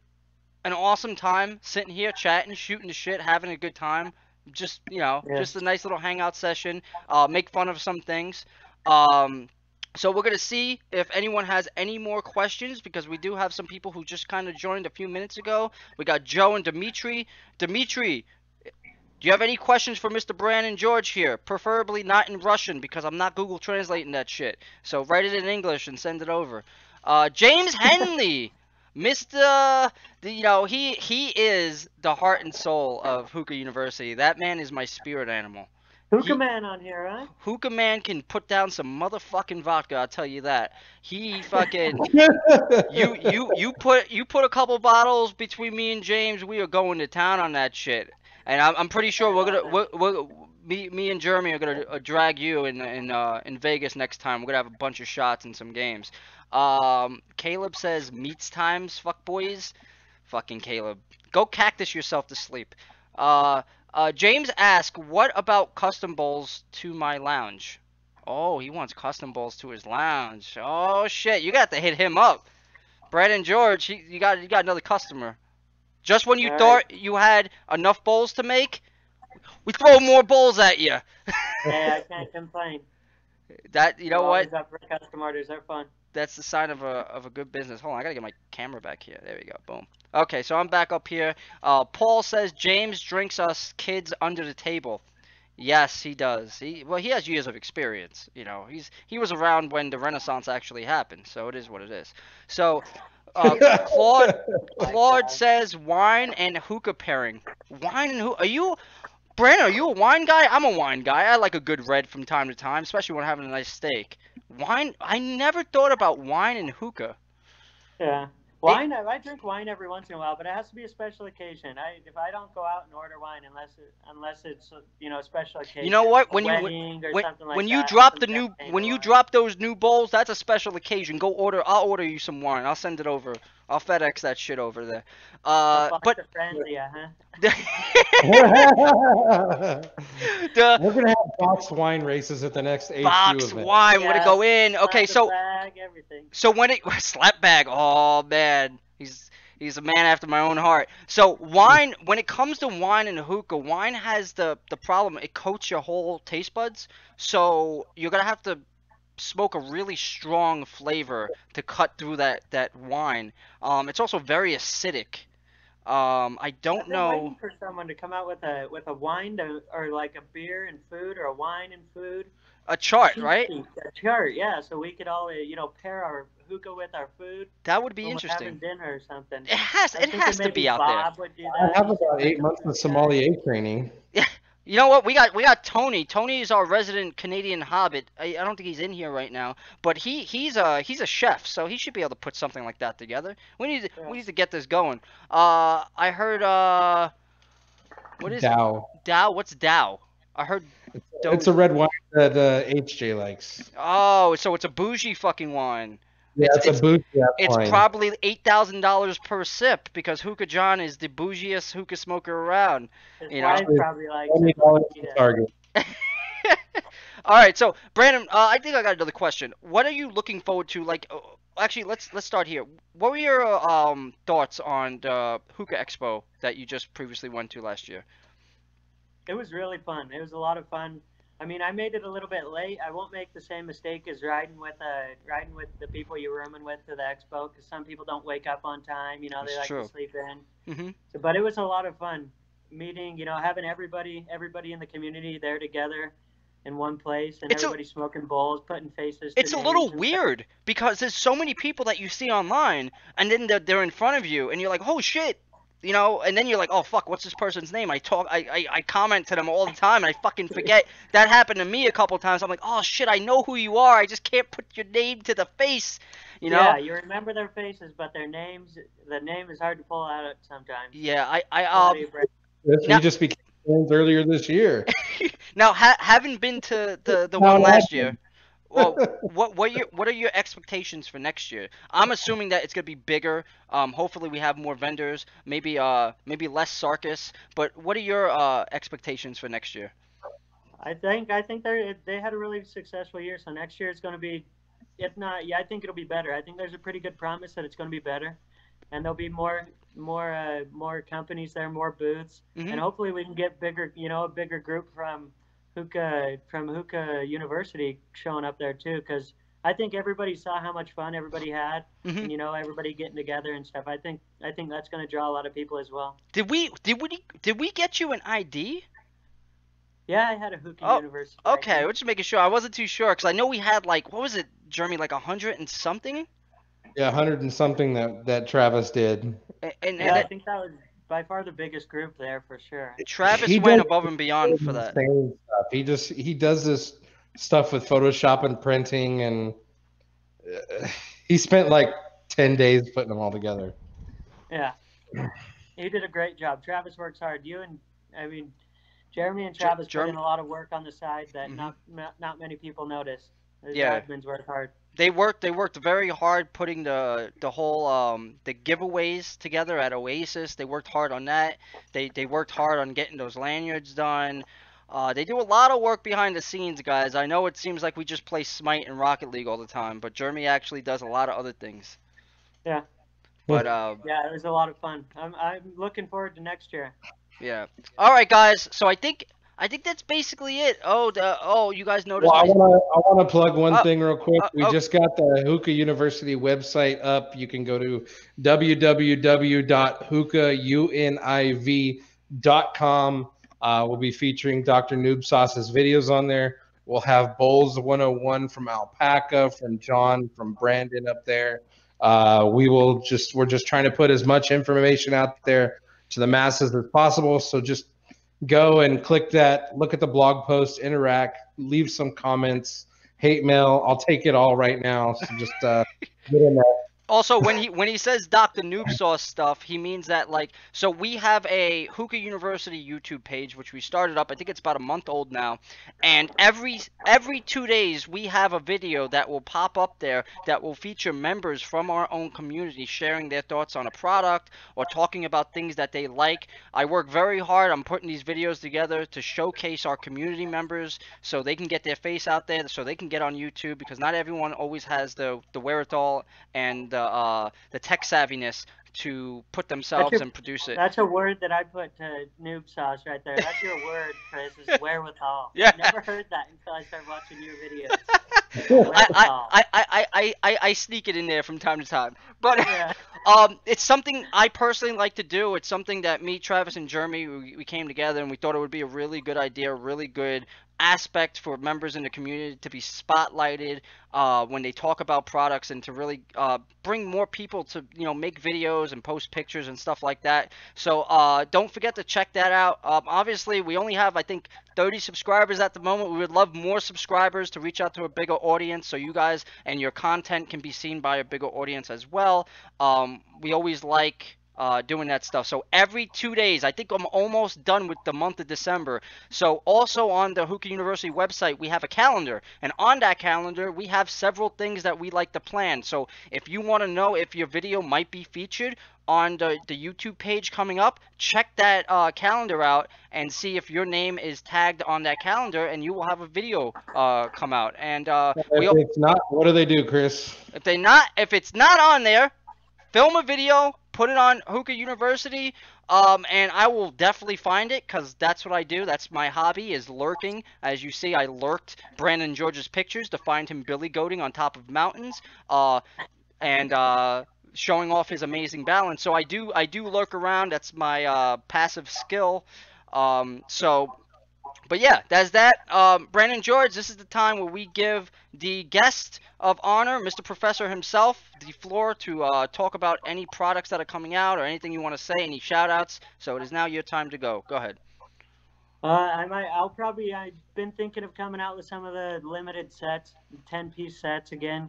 an awesome time sitting here chatting, shooting the shit, having a good time. Just just a nice little hangout session. Make fun of some things. So we're gonna see if anyone has any more questions because we do have some people who just kind of joined a few minutes ago. We got Joe and Dimitri. Dimitri, do you have any questions for Mr. Brandon George here? Preferably not in Russian because I'm not Google translating that shit. So write it in English and send it over. James Henley. Mr. He is the heart and soul of Hookah University. That man is my spirit animal. Hookah man on here, huh? Hookah man can put down some motherfucking vodka. I'll tell you that. He fucking you put a couple bottles between me and James. We are going to town on that shit. And I'm pretty sure me and Jeremy are gonna drag you in Vegas next time. We're gonna have a bunch of shots and some games. Caleb says meets times, fuck boys. Fucking Caleb, go cactus yourself to sleep. James asked, what about custom bowls to my lounge? Oh, he wants custom bowls to his lounge. Oh shit, you got to hit him up. Brandon George, you got another customer. Just when you thought you had enough bowls to make, we throw more bowls at you. Hey, I can't complain. That you know what? Up for custom orders, they're fun. That's the sign of a good business. Hold on, I gotta get my camera back here. There we go. Boom. Okay, so I'm back up here. Paul says James drinks us kids under the table. Yes, he does. He has years of experience. You know, he was around when the Renaissance actually happened. So it is what it is. So Claude says wine and hookah pairing. Wine and hookah. Brandon, are you a wine guy? I'm a wine guy. I like a good red from time to time, especially when I'm having a nice steak. Wine? I never thought about wine and hookah. Yeah. Wine, I drink wine every once in a while, but it has to be a special occasion. If I don't go out and order wine unless it's a special occasion. You know what? When you drop those new bowls, that's a special occasion. I'll order you some wine. I'll send it over. I'll FedEx that shit over there. But huh? We're gonna have boxed wine races at the next HU boxed event. wine. We're gonna go in. Okay, so bag, everything. So when it slap bag, oh man, he's a man after my own heart. So wine, when it comes to wine and hookah, wine has the problem. It coats your whole taste buds. So you're gonna have to smoke a really strong flavor to cut through that wine. It's also very acidic. I don't know. I'm waiting for someone to come out with a wine or like a beer and food or a wine and food. A chart, right? A chart, yeah. So we could all, pair our hookah with our food. That would be when interesting. We're having dinner or something. It has to be out Bob there. Would do that. I have about 8 months of sommelier training. Yeah. You know what? We got Tony. Tony is our resident Canadian hobbit. I don't think he's in here right now, but he's a chef, so he should be able to put something like that together. We need to get this going. I heard what is Dow. it? Dow? What's Dow? I heard it's a red wine that HJ likes. Oh, so it's a bougie fucking wine. Yeah, it's a bougie wine. It's probably $8,000 per sip because Hookah John is the bougiest hookah smoker around. His wife probably likes $20 Target. All right, so Brandon, I think I got another question. What are you looking forward to? Like, actually, let's start here. What were your thoughts on the Hookah Expo that you just previously went to last year? It was really fun. It was a lot of fun. I mean, I made it a little bit late. I won't make the same mistake as riding with the people you're rooming with to the expo, because some people don't wake up on time. They like to sleep in. Mm-hmm. So, but it was a lot of fun meeting. Having everybody in the community there together in one place, and everybody smoking bowls, putting faces. It's a little weird because there's so many people that you see online, and then they're in front of you, and you're like, oh shit. And then you're like, oh fuck, what's this person's name? I comment to them all the time, and I fucking forget. That happened to me a couple times. I'm like, oh shit, I know who you are. I just can't put your name to the face. Yeah, you remember their faces, but the name is hard to pull out sometimes. Yeah, we just became friends earlier this year. Now, having been to the one last year. Well, what are your expectations for next year? I'm assuming that it's gonna be bigger. Hopefully we have more vendors, maybe less circus. But what are your expectations for next year? I think they had a really successful year. So next year it's going to be, if not, I think it'll be better. I think there's a pretty good promise that it's going to be better, and there'll be more companies there, more booths, and hopefully we can get bigger, a bigger group from Hookah University showing up there too, because I think everybody saw how much fun everybody had, and everybody getting together and stuff. I think that's going to draw a lot of people as well. Did we get you an ID? Yeah, I had a Hookah University. Okay, we're just making sure. I wasn't too sure because I know we had what was it, Jeremy, 100 and something? Yeah, 100 and something that Travis did. I think that was by far the biggest group there for sure. Travis He went does above and beyond for that. insane stuff. He does this stuff with Photoshop and printing, and he spent like 10 days putting them all together. Yeah, he did a great job. Travis works hard. I mean, Jeremy and Travis put in a lot of work on the side that not many people notice. His admins work hard. They worked very hard putting the whole the giveaways together at Oasis. They worked hard on that. They worked hard on getting those lanyards done. They do a lot of work behind the scenes, guys. I know it seems like we just play Smite and Rocket League all the time, but Jeremy actually does a lot of other things. Yeah. But yeah, it was a lot of fun. I'm looking forward to next year. Yeah. All right, guys. So I think that's basically it. You guys noticed. Well, I want to plug one thing real quick. We okay. just got the Hookah University website up. You can go to www.hookahuniv.com. We'll be featuring Dr. Noob Sauce's videos on there. We'll have Bowls 101 from Alpaca, from John, from Brandon up there. We're just trying to put as much information out there to the masses as possible. So just go and click that, look at the blog post, interact, leave some comments, hate mail. I'll take it all right now. So just get in there. Also, when he says Dr. Noob Sauce stuff, he means that, like, so we have a Hookah University YouTube page, which we started up. I think it's about a month old now. And every 2 days, we have a video that will pop up there that will feature members from our own community sharing their thoughts on a product or talking about things that they like. I work very hard on putting these videos together to showcase our community members so they can get their face out there, so they can get on YouTube, because not everyone always has the wherewithal and the tech savviness to put themselves and produce it. That's a word that I put to Noob Sauce right there. That's your word, Chris, is wherewithal. Yeah. I never heard that until I started watching your videos. I sneak it in there from time to time. But yeah. It's something I personally like to do. It's something that me, Travis, and Jeremy, we came together and we thought it would be a really good idea, really good aspect for members in the community to be spotlighted when they talk about products, and to really bring more people to make videos and post pictures and stuff like that. So don't forget to check that out. Obviously, we only have, I think, 30 subscribers at the moment. We would love more subscribers to reach out to a bigger audience, so you guys and your content can be seen by a bigger audience as well. We always like doing that stuff. So every 2 days, I think I'm almost done with the month of December. So also on the Hookah University website, we have a calendar, and on that calendar, we have several things that we like to plan. So if you want to know if your video might be featured on the YouTube page coming up, check that calendar out and see if your name is tagged on that calendar, and you will have a video come out. And if it's not, what do they do, Chris? If it's not on there, film a video, put it on Hookah University, and I will definitely find it, because that's what I do. That's my hobby, is lurking. As you see, I lurked Brandon George's pictures to find him billy goating on top of mountains, and showing off his amazing balance. So I do lurk around. That's my passive skill. But yeah, that's that. Brandon George, this is the time where we give the guest of honor, Mr. Professor himself, the floor to talk about any products that are coming out or anything you want to say, any shout outs. So it is now your time to go. Go ahead. I've been thinking of coming out with some of the limited sets, 10-piece sets again.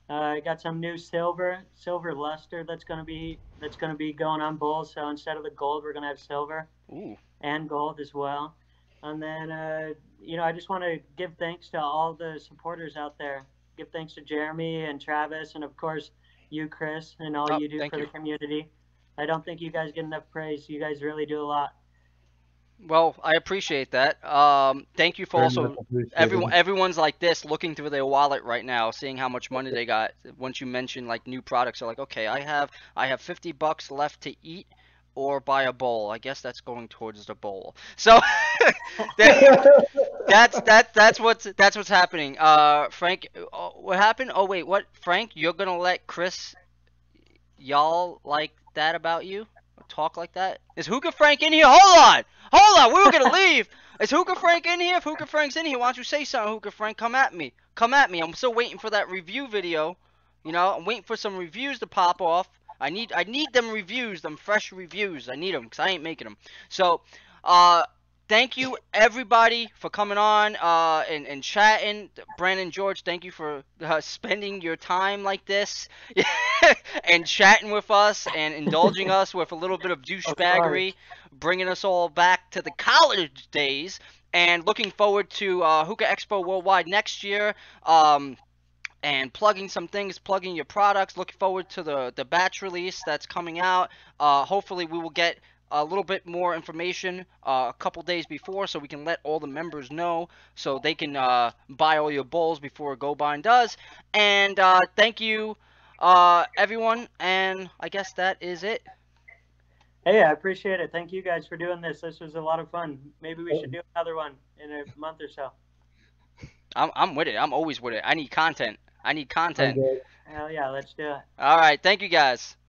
I got some new silver luster that's gonna be going on bowls. So instead of the gold, we're gonna have silver. Ooh. And gold as well. And then, I just want to give thanks to all the supporters out there. Give thanks to Jeremy and Travis, and of course you, Chris, and all you do for the community. I don't think you guys get enough praise. You guys really do a lot. Well, I appreciate that. Thank you for also everyone's like this, looking through their wallet right now, seeing how much money they got. Once you mention like new products, they're like, okay, I have $50 left to eat or buy a bowl. I guess that's going towards the bowl. So that's what's happening. Frank, what happened? Oh wait, what? Frank, you're gonna let Chris y'all like that about you? Talk like that? Is Hookah Frank in here? Hold on, we were gonna leave. Is Hookah Frank in here? If Hookah Frank's in here, why don't you say something, Hookah Frank? Come at me. I'm still waiting for that review video. I'm waiting for some reviews to pop off. I need them reviews, them fresh reviews. I need them because I ain't making them. So, thank you everybody for coming on and chatting. Brandon, George, thank you for spending your time like this and chatting with us and indulging us with a little bit of douchebaggery, bringing us all back to the college days. And looking forward to Hookah Expo Worldwide next year. And plugging some things, plugging your products. Looking forward to the batch release that's coming out. Hopefully we will get a little bit more information a couple days before so we can let all the members know so they can buy all your bowls before GoBind does. And thank you, everyone. And I guess that is it. Hey, I appreciate it. Thank you guys for doing this. This was a lot of fun. Maybe we should do another one in a month or so. I'm with it. I'm always with it. I need content. Hell yeah, let's do it. All right. Thank you, guys.